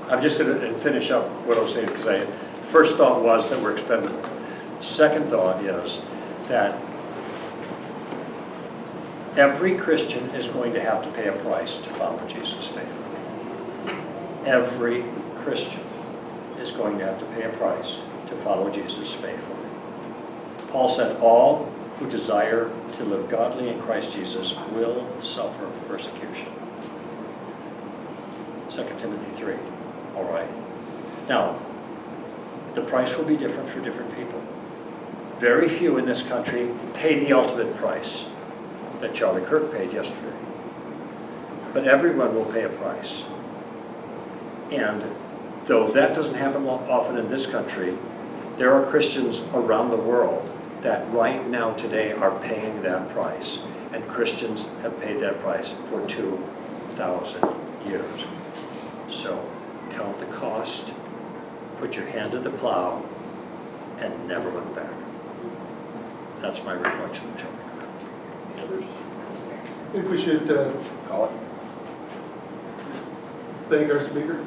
I'm just going to finish up what I was saying, because first thought was that we're expendable. Second thought is that every Christian is going to have to pay a price to follow Jesus faithfully. Every Christian is going to have to pay a price to follow Jesus faithfully. Paul said, all who desire to live godly in Christ Jesus will suffer persecution. 2 Timothy 3. All right. Now, the price will be different for different people. Very few in this country pay the ultimate price that Charlie Kirk paid yesterday. But everyone will pay a price. And though that doesn't happen often in this country, there are Christians around the world that right now today are paying that price. And Christians have paid that price for 2,000 years. So count the cost, put your hand to the plow, and never look back. That's my reflection of Charlie Kirk. I think we should Call it. thank our speaker.